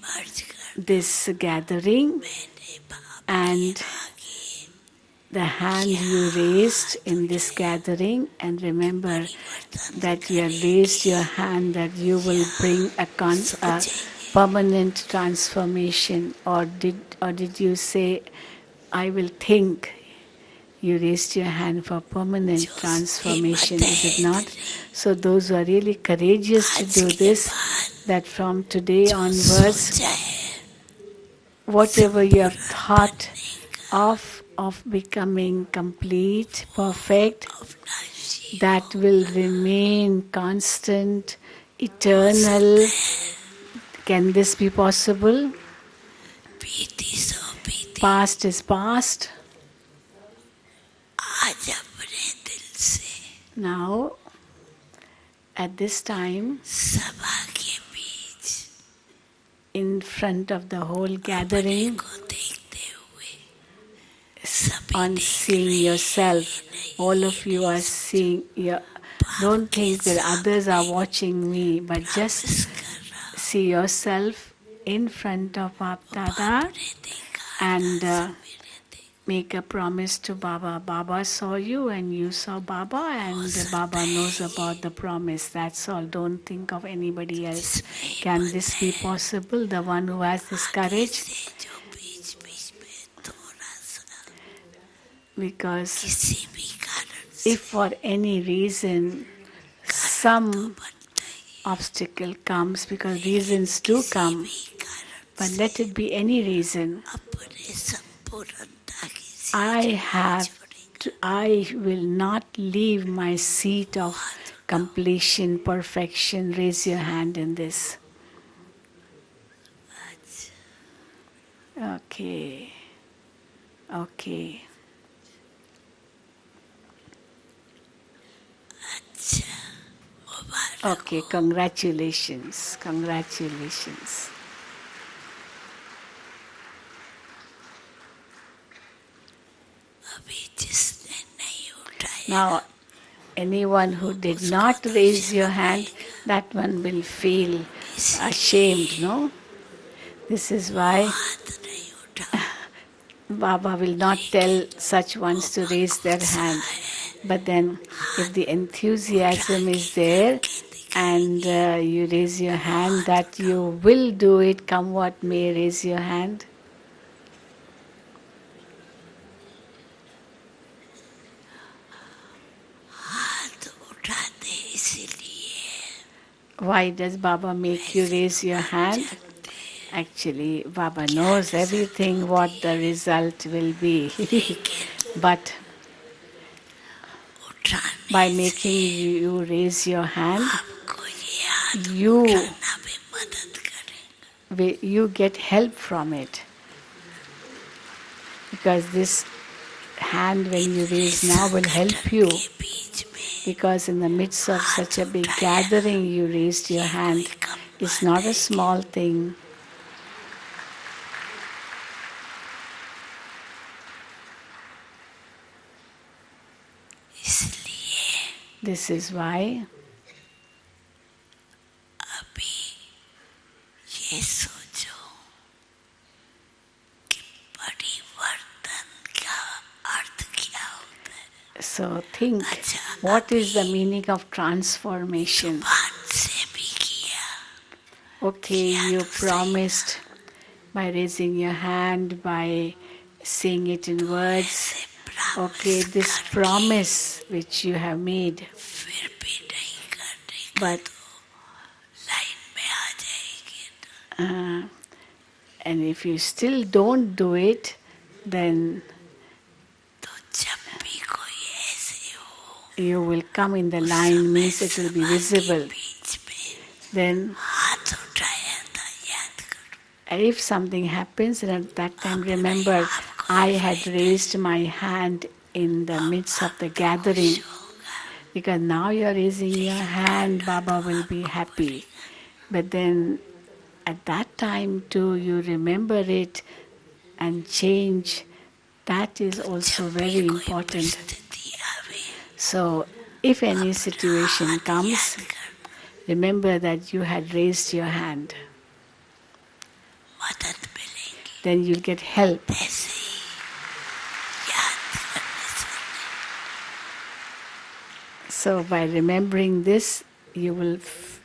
gathering and the hand you raised in this gathering, and remember that you have raised your hand that you will bring a permanent transformation. Or did you say, I will think? You raised your hand for permanent transformation, is it not? So those who are really courageous to do this, that from today onwards, whatever you have thought of becoming complete, perfect, that will remain constant, eternal. Can this be possible? Past is past. Now, at this time, in front of the whole gathering, on seeing yourself, all of you are seeing, don't think that others are watching me, but just see yourself in front of Bap Dada and make a promise to Baba. Baba saw you and you saw Baba, and Baba knows about the promise. That's all. Don't think of anybody else. Can this be possible? The one who has this courage? Because if for any reason some obstacle comes, because reasons do come, but let it be any reason, I will not leave my seat of completion, perfection. Raise your hand in this. Okay. Okay, congratulations. Now, anyone who did not raise your hand, that one will feel ashamed, no? This is why Baba will not tell such ones to raise their hand. But then, if the enthusiasm is there, and you raise your hand that you will do it, come what may. Raise your hand. हाथ उठाते इसलिए Why does Baba make you raise your hand? Actually, Baba knows everything what the result will be. But उठाने by making you raise your hand, आपको ये हाथ you उठाना भी मदद करेगा. you get help from it. Because this hand when you raise now will help you. के बीच में Because in the midst of such a big gathering, you raised your hand. It's not a small thing. इसलिए This is why अभी ये सोचो कि परिवर्तन का अर्थ क्या होता है. so think what is the meaning of transformation? बात से भी किया. Okay, you promised by raising your hand, by saying it in words. Okay, this promise which you have made, फिर भी नहीं करने का but तो लाइन में आ जाएगी. and if you still don't do it, then तो जब भी कोई ऐसे हो you will come in the line, means it will be visible. बीच में Then हाथ उठाया था याद करो. and if something happens, then at that time remember, I had raised my hand in the midst of the gathering. Because now you are raising your hand, Baba will be happy. But then at that time too, you remember it and change. That is also very important. स्थिति आवे So if any situation comes, remember that you had raised your hand. मदद मिलेगी. Then you'll get help. ऐसे ही याद करने से So by remembering this, you will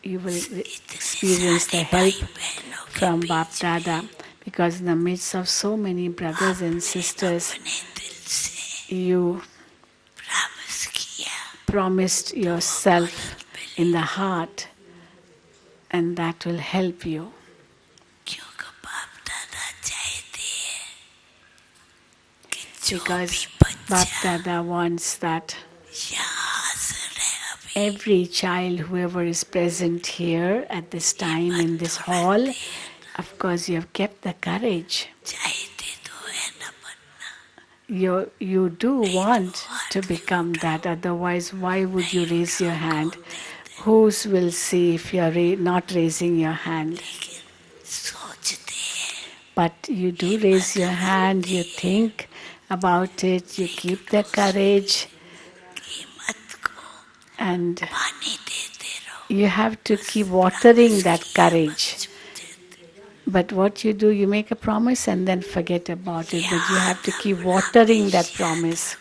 experience the help बहनों के from Bap Dada. Because in the midst of so many brothers and sisters, अपने दिल से you प्रॉमिस किया. promised yourself in the heart, and that will help you. क्योंकि बाप दादा चाहते हैं कि जो Because भी Bap बच्चा Dada wants that यहाँ हाजिर है अभी every child, whoever is present here at this time in this hall, of course you have kept the courage. चाहते तो है न बनना. You do want to become that, otherwise why would you raise your hand? Who will see if you are not raising your hand? लेकिन सोचते हैं But you do raise your hand, you think about it, you keep the courage, कीमत को and पानी देते रहो. you have to keep watering that courage. But what you do, you make a promise and then forget about it. But you have to keep watering that promise.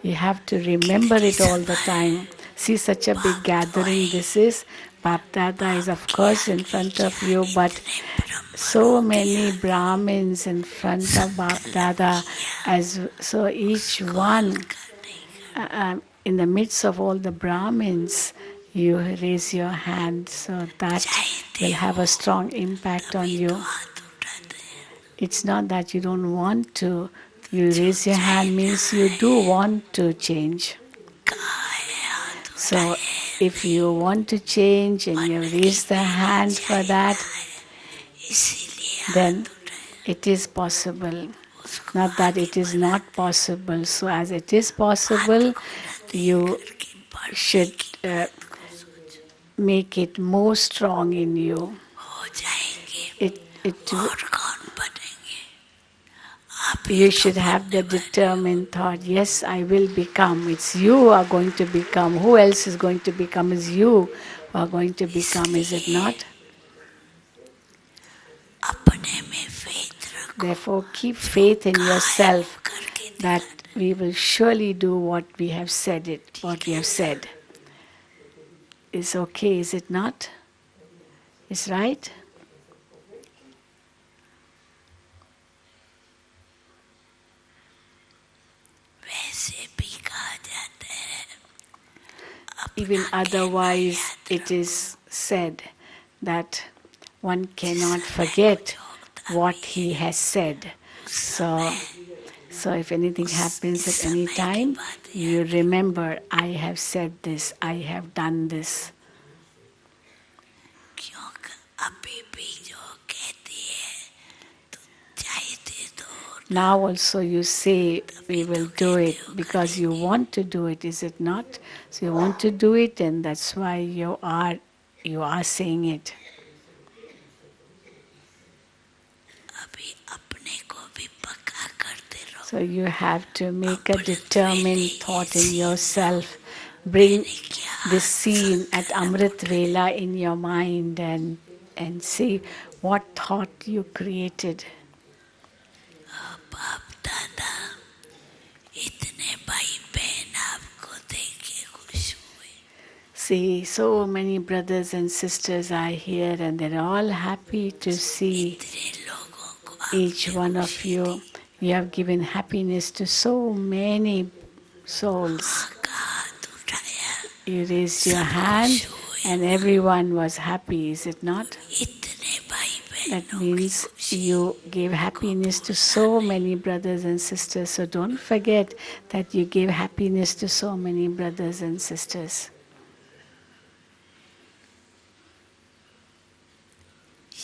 You have to remember it all the time. See, such a big gathering this is. Bap Dada is of course in front of you, but so many Brahmins in front of Bap Dada. So each one, in the midst of all the Brahmins, you raise your hand, so that will have a strong impact on you. हाथ उठाते हैं. It's not that you don't want to. You raise your hand means you do want to change. कहाँ है हाथ So if you want to change and you raise the hand for that, इसीलिए then it is possible. Not that it is not possible. So as it is possible, you should make it more strong in you. हो जाएंगे. It और कौन बनेंगे? आप You should have the determined thought, yes, I will become. It's you who are going to become. Who else is going to become? Is you who are going to become, is it not? अपने में faith रखो. Therefore, keep faith in yourself करके that we will surely do what we have said. is okay, is it not? It's right? वैसे भी कहा जाता है Even अपना कहना otherwise, याद it रखो is said that one जिस cannot समय forget कुछ होता what भी he है has said. उस So, समय so if anything happens इस at any समय की time, बात you याद remember, I have said this, I have done this. क्योंकि अभी भी जो कहती है तो चाहते तो Now also you say, we will do it because you want to do it, is it not? So you want to do it, and that's why you are saying it. अभी अपने को भी पक्का करते रहो So you have to make a अमृत वेले determined ये thought in seen yourself. Bring मैंने क्या this scene at संकल्प Amrit उठाया Vela in your mind and see what thought you created. बाप दादा इतने भाई बहन आपको देख के खुश हुए See, so many brothers and sisters are here and they're all happy to see इतने लोगों को each आपने one of खुशी you. The You have given happiness to so many souls. हाथ उठाया You raised your सब hand खुश हुए and everyone was happy, is it not? इतने भाई That बहनों की means खुशी you gave happiness to so many brothers and sisters. So don't forget that you gave happiness to so many brothers and sisters.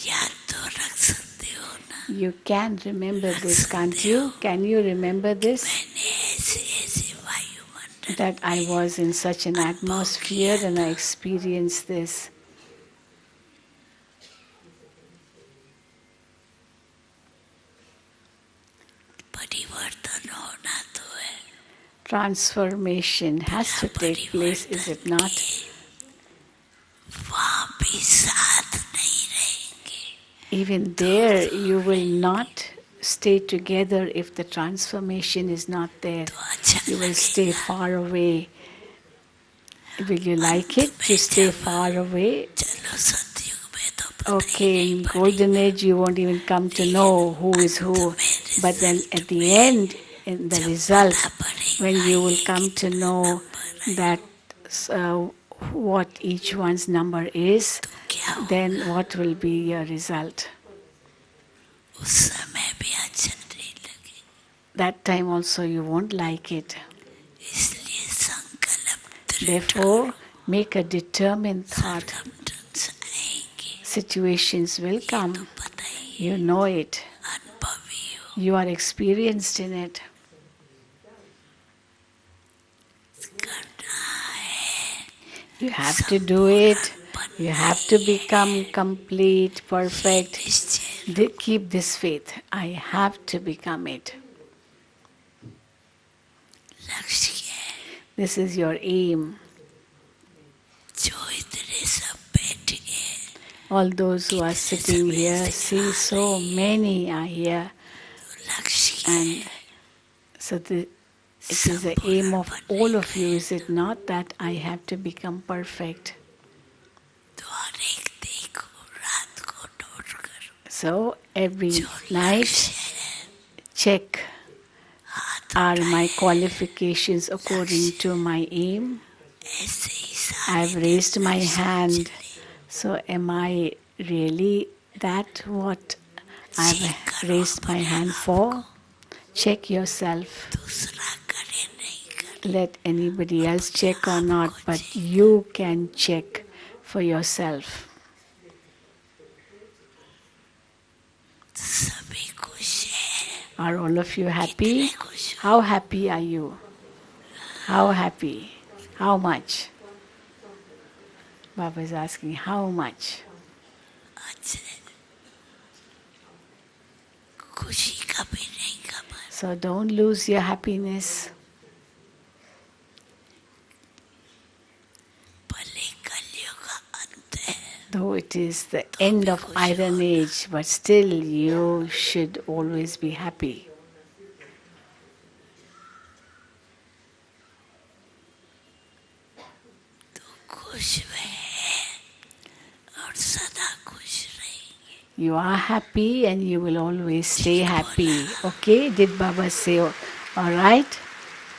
याद तो रख सकते हो ना You can remember this, can't you? Can you remember this? मैंने ऐसे ऐसे वायुमंडल That I was in such an अनुभव atmosphere किया and I था experienced this. परिवर्तन होना तो है Transformation has to take place, is it परिवर्तन not? के वहाँ भी साथ नहीं रहेंगे Even there, you will not stay together if the transformation is not there. तो अच्छा You will stay लगेगा far away. Will you like अंत it to में stay जब far away? चलो सतयुग में तो पता ही Okay, नहीं in golden पड़ेगा age, you won't even come to लेकिन know who is अंत who. में But then at result the में end, in the जब result, पता when पड़ेगा you will ये come to कितना know नंबर है that what each one's number is, तो क्या then होगा what will be your result? उस समय भी अच्छा नहीं लगे That time also you won't like it. इसलिए संकल्प दृढ़ Therefore, make a determined thought. Circumstance आएंगे Situations will ये तो come. पता ही You know it. अनुभवी हो You are experienced in it. करना है You have to do it. You have to become complete, perfect. निश्चय Keep this faith. I have to become it. लक्ष्य है This is your aim. जो इतने सब बैठे हैं All those who are sitting here, see so many are here. लक्ष्य And है so it is the aim of all of you, is it not, that I have to become perfect? तो हर एक देखो रात को नोट करो So every जो night, लक्ष्य है check, हाथ are my उठाए qualifications according to my aim? ऐसे ही I सारे have raised my लक्ष्य hand. चले So am I really that what I've check करो raised my अपने hand आप for? को Check yourself. दूसरा करे नहीं करे Let anybody else अपने check or आप not, को but check you can check for yourself. सभी खुश है Are all of you कितने happy? खुश हो How happy are you? How happy? How much? Baba is asking, how much? अच्छे खुशी कभी नहीं कमाई So don't lose your happiness. भले कलयुग का अंत है Though it is the end of Iron Age, but still you should always be happy. तो खुश रहे You are happy and you will always stay happy. Okay? Did Baba say all right?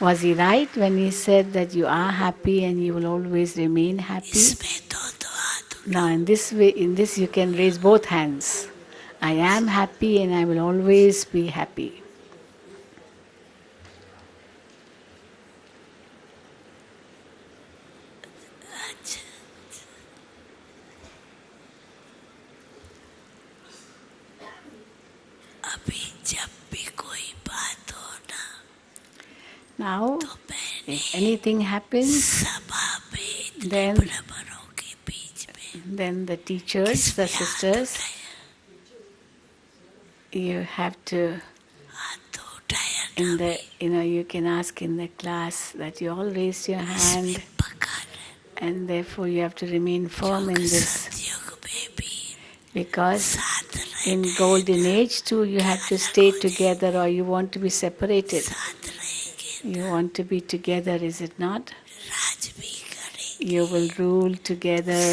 Was he right when he said that you are happy and you will always remain happy? इसमें दो हाथ Now in this way, in this you can raise both hands. I am happy and I will always be happy. अच्छा अभी जब भी कोई बात हो ना Now, तो मैंने if anything happens, सभा में इतने then ब्राह्मणों के बीच में then the teachers, the sisters, you have to हाथ तो उठाया in the you can ask in the class that you all raise your hand, पकड़ and therefore you have to remain firm in this, सतयुग में भी because साथ in रहना golden age too you have to stay together or you want to be separated. साथ रहेंगे You want to be together, is it not? राज भी करेंगे You will rule together,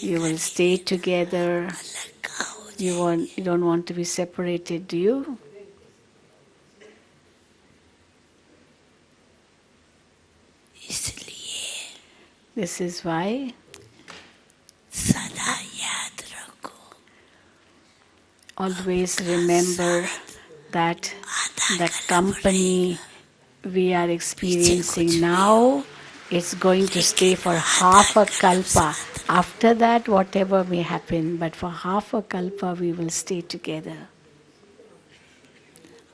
you will stay together. अलग का हो You don't want to be separated, do you? इसलिए This is why सदा याद रखो always remember that the company we are experiencing now is going to stay for half a kalpa. After that, whatever may happen, but for half a kalpa we will stay together.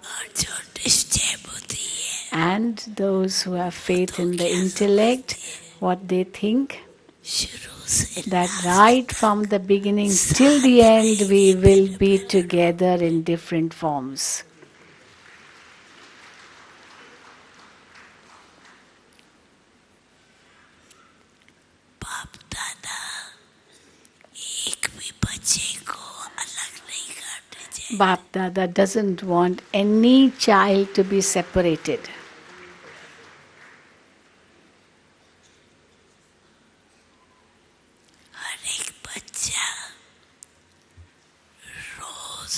और जो निश्चय बुद्धि है And those who have faith in the intellect, what they think, शुरू से that right from the beginning till the end we will be together in different forms. बाप दादा एक भी बच्चे को अलग नहीं करने चाहिए Bap Dada doesn't want any child to be separated. हर एक बच्चा रोज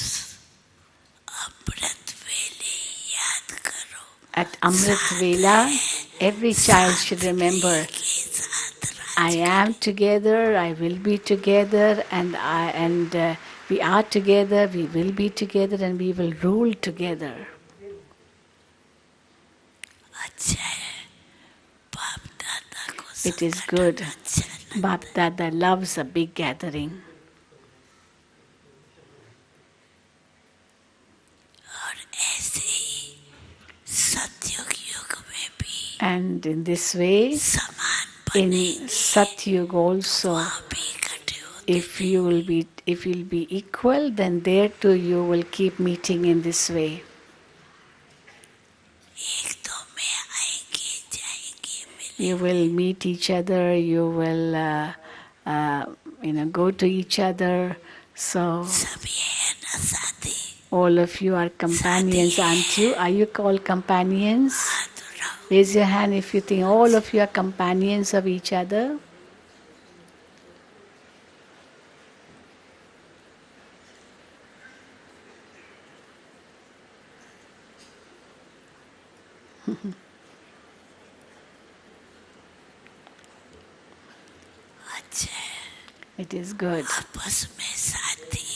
अमृत वेले याद करो At Amrit Vela, every child should remember, के साथ रह I am together, I will be together, and we are together, we will be together, and we will rule together. अच्छा है बाप दादा को It is good. अच्छा लगता Bap Dada loves a big gathering. और ऐसे ही सतयुग युग में भी And in this way, समान in बनेंगे Satyug also, वहाँ भी इकट्ठे होते if you'll be equal, then there too you will keep meeting in this way. एक दो में आएंगे जाएंगे मिले You will meet each other, you will go to each other. So सब ये है ना साथी all of you are companions, aren't you? Are you called companions? हाथ उठाओ Raise your hand if you think all of you are companions of each other. अच्छा है It is good. आपस में साथी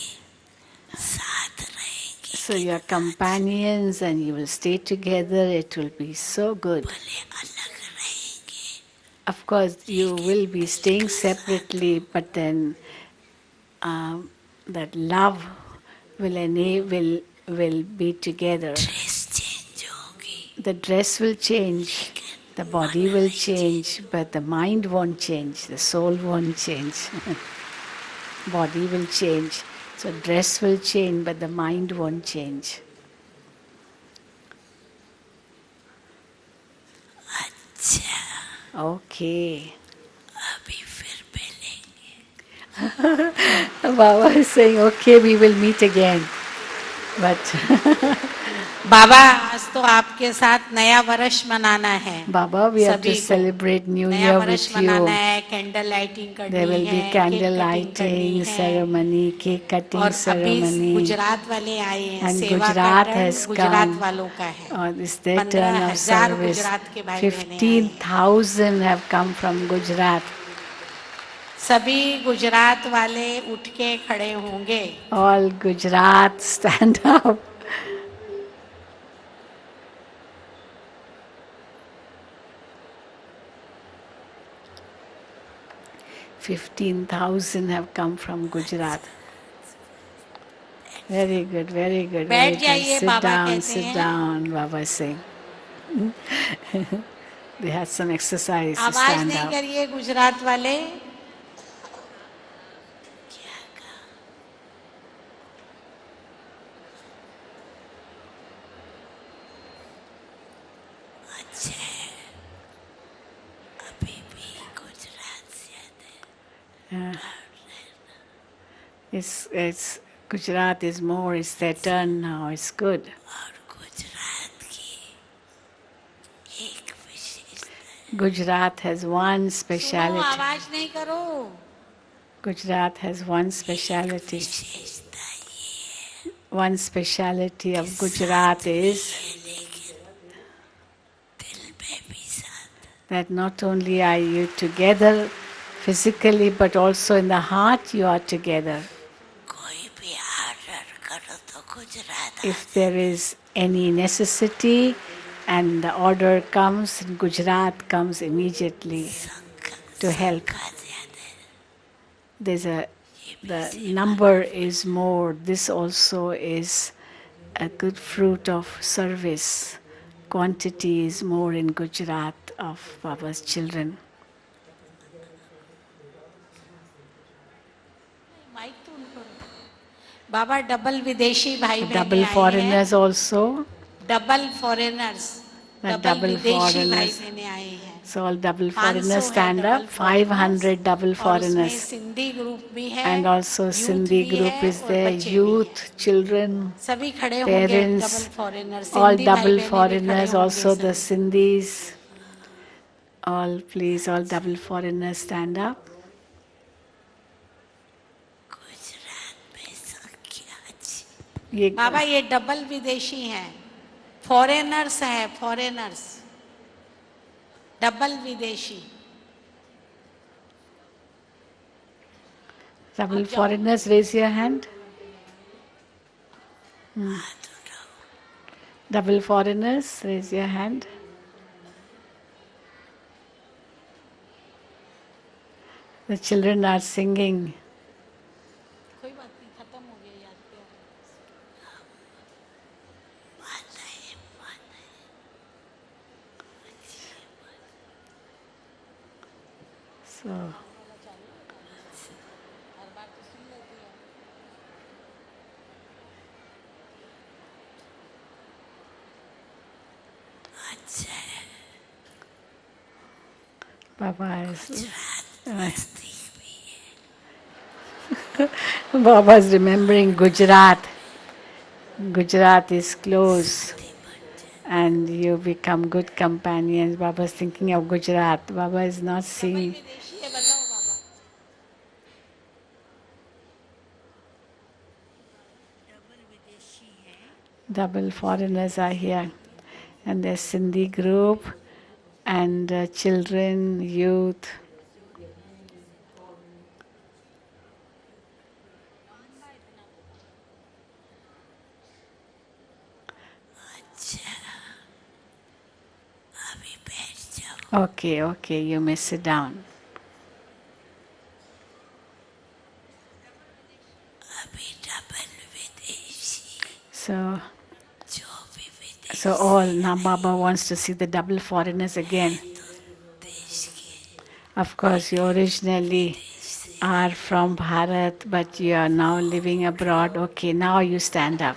साथ रहेंगे So you are companions and you will stay together. It will be so good. भले अलग रहेंगे Of course, you will be staying separately, but then that love will be together. Dress change होगी The dress will change, the body will change, but the mind won't change, the soul won't change. Body will change, so dress will change, but the mind won't change. अच्छा Okay. अभी फिर मिलेंगे Baba is saying, okay, we will meet again. But बाबा आज तो आपके साथ नया वर्ष मनाना है। Baba, we have to सभी को celebrate New नया Year वर्ष with मनाना you. है, कैंडल लाइटिंग There करनी will है, be केक candle कटिंग करनी lighting है। ceremony, cake cutting और अभी ceremony. गुजरात वाले आए हैं, And सेवा का Gujarat turn has Gujarat come. वालों का है। It's their turn of 15,000 service. Gujarat के भाई बहने आए हैं। 15,000 have come from Gujarat. सभी गुजरात वाले उठ के खड़े होंगे। All Gujarat stand up. $15,000 have come from Gujarat. Very good, very good, very बैठ good. जाइए, Sit बाबा down, कहते sit हैं। down, Baba is saying. They had some exercise to आवाज stand नहीं up. करिए गुजरात वाले। अभी भी गुजरात से Yeah. It's Gujarat is more. It's their turn now. It's good. और गुजरात की एक विशेषता Gujarat has one सुनो, speciality. आवाज नहीं करो। Gujarat has one speciality. विशेषता ये One speciality of Gujarat is है, लेकिन दिल में भी साथ that not only are you together physically, but also in the heart you are together. कोई भी ऑर्डर करो तो Gujarat If there is any necessity and the order comes, Gujarat comes immediately to help. There's the number is more. This also is a good fruit of service. Quantity is more in Gujarat of Baba's children. Baba double विदेशी भाई बहने Double आए हैं। foreigners also. Double foreigners, The double double विदेशी भाई foreigners. बहने आए हैं। So all double 500 foreigners है stand double up. 500 double और उसमें foreigners. सिंधी ग्रुप भी है, And also यूथ Sindhi भी group है is और there. बच्चे भी Youth, हैं। children, सभी खड़े होंगे parents, double foreigner, all Sindhi भाई double बहने भी खड़े foreigners, होंगे also the सभी। Sindhis. All please, all double foreigners stand up. Gujarat में संख्या अच्छी ये बाबा ये डबल विदेशी हैं, फॉरेनर्स है, फॉरेनर्स डबल विदेशी। double foreigners, raise your hand. Double foreigners, raise your hand. The children are singing. कोई बात नहीं, खत्म हो गया याद किया। माता है माता है So, अच्छा है Baba is नजदीक भी है Baba is remembering Gujarat. Gujarat is close, and you become good companions. Baba is thinking of Gujarat. Baba is not seeing. विदेशी है, बताओ बाबा। डबल विदेशी है Double foreigners are here, and there's Sindhi group, and children, youth. अच्छा अभी बैठ जाओ Okay, okay, you may sit down. अभी डबल विदेशी So, जो भी विदेशी so all now Baba wants to see the double foreigners again. देश के Of course, you originally are from Bharat, but you are now living abroad. Okay, now you stand up.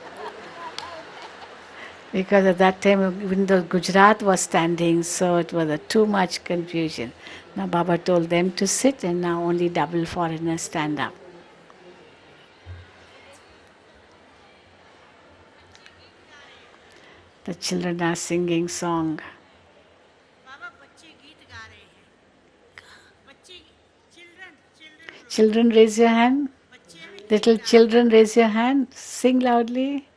Because at that time, even though Gujarat was standing, so it was too much confusion. Now Baba told them to sit, and now only double foreigners stand up. The children are singing song. Children, raise your hand. Little children, raise your hand. Sing loudly.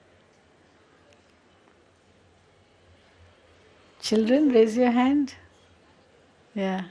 Children, raise your hand. Yeah.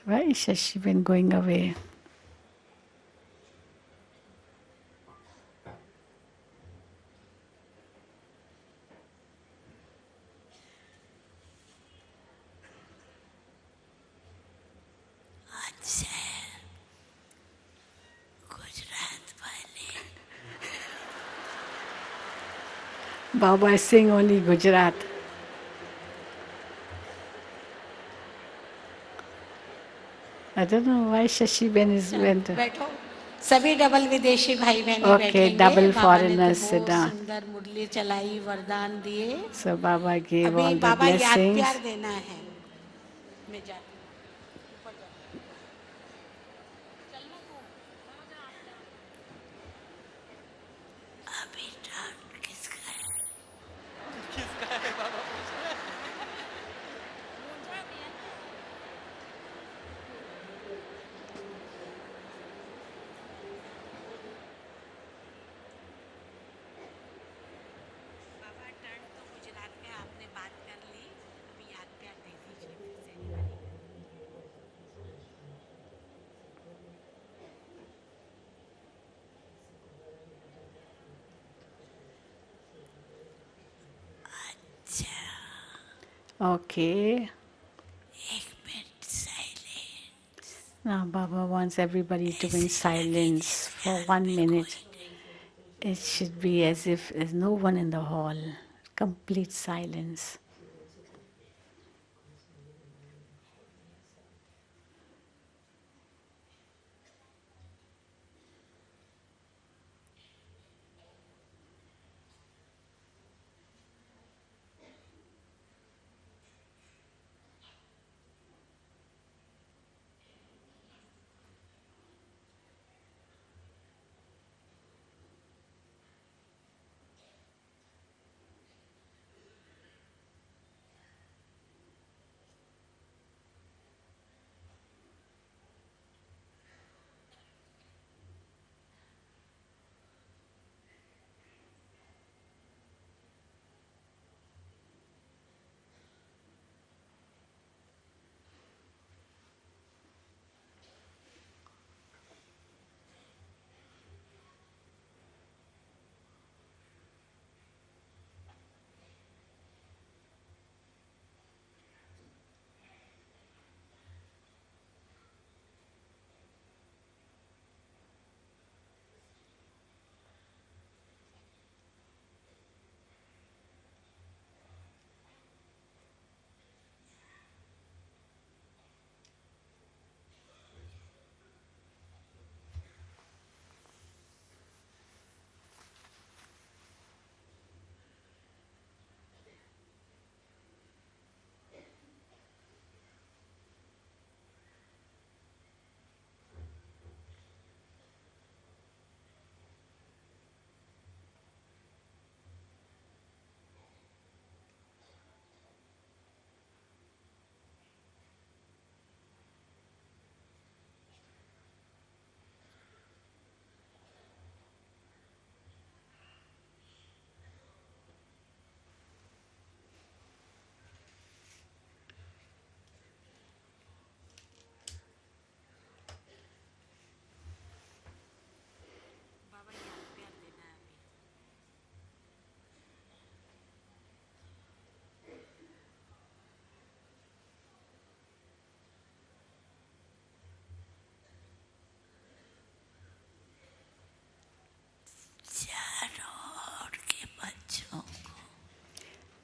Why is Shashiben going away? अच्छा गुजरात वाले Baba is saying only Gujarat. I don't know why Shashiben is went. बैठो सभी double विदेशी भाई बहनें Okay, बैठेंगे double बाबा ने तो foreigners sit बहुत down. सुंदर मुरली चलाई वरदान दिए So Baba gave अभी all the बाबा याद blessings. प्यार देना है मैं जाती हूँ अभी टर्न किसका है बाबा टर्न तो गुजरात में आपने बात कर ली अभी याद प्यार दे दीजिए फिर से एक बारी अच्छा Okay. एक minute silent Now Baba wants everybody to be in ऐसे लगे silence जैसे for घर 1 पे minute. कोई नहीं It should be as if there's no one in the hall. Complete silence.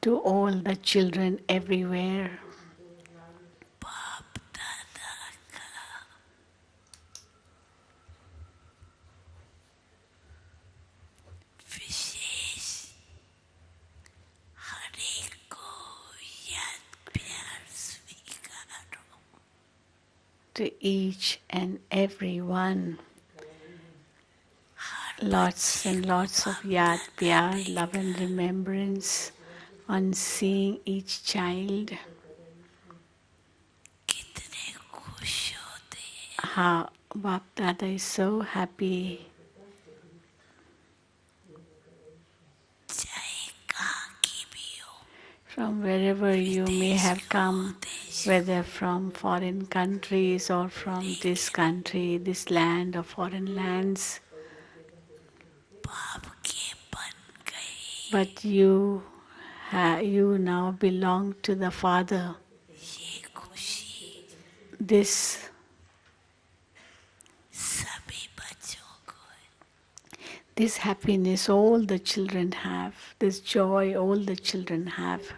to all the children everywhere. बाप दादा का विशेष हर एक को याद प्यार स्वीकारो. To each and every one, lots and lots of yad, pyar, love and remembrance on seeing each child. कितने खुश होते हैं. How Bap Dada is so happy, चाहे कहाँ की भी हो. from wherever you may have come, देश whether from foreign countries or from this country, this land or foreign lands. बाप के बन गए. But you now belong to the Father. ये खुशी This सभी बच्चों को है. This happiness all the children have, this joy all the children have.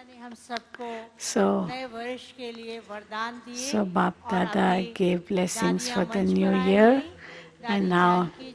ने हम सबको So, नए वर्ष के लिए वरदान दिए so Bap और Dada अभी gave blessings दानियाँ for the मंच new पर आई year, हैं. and दादी now जानकी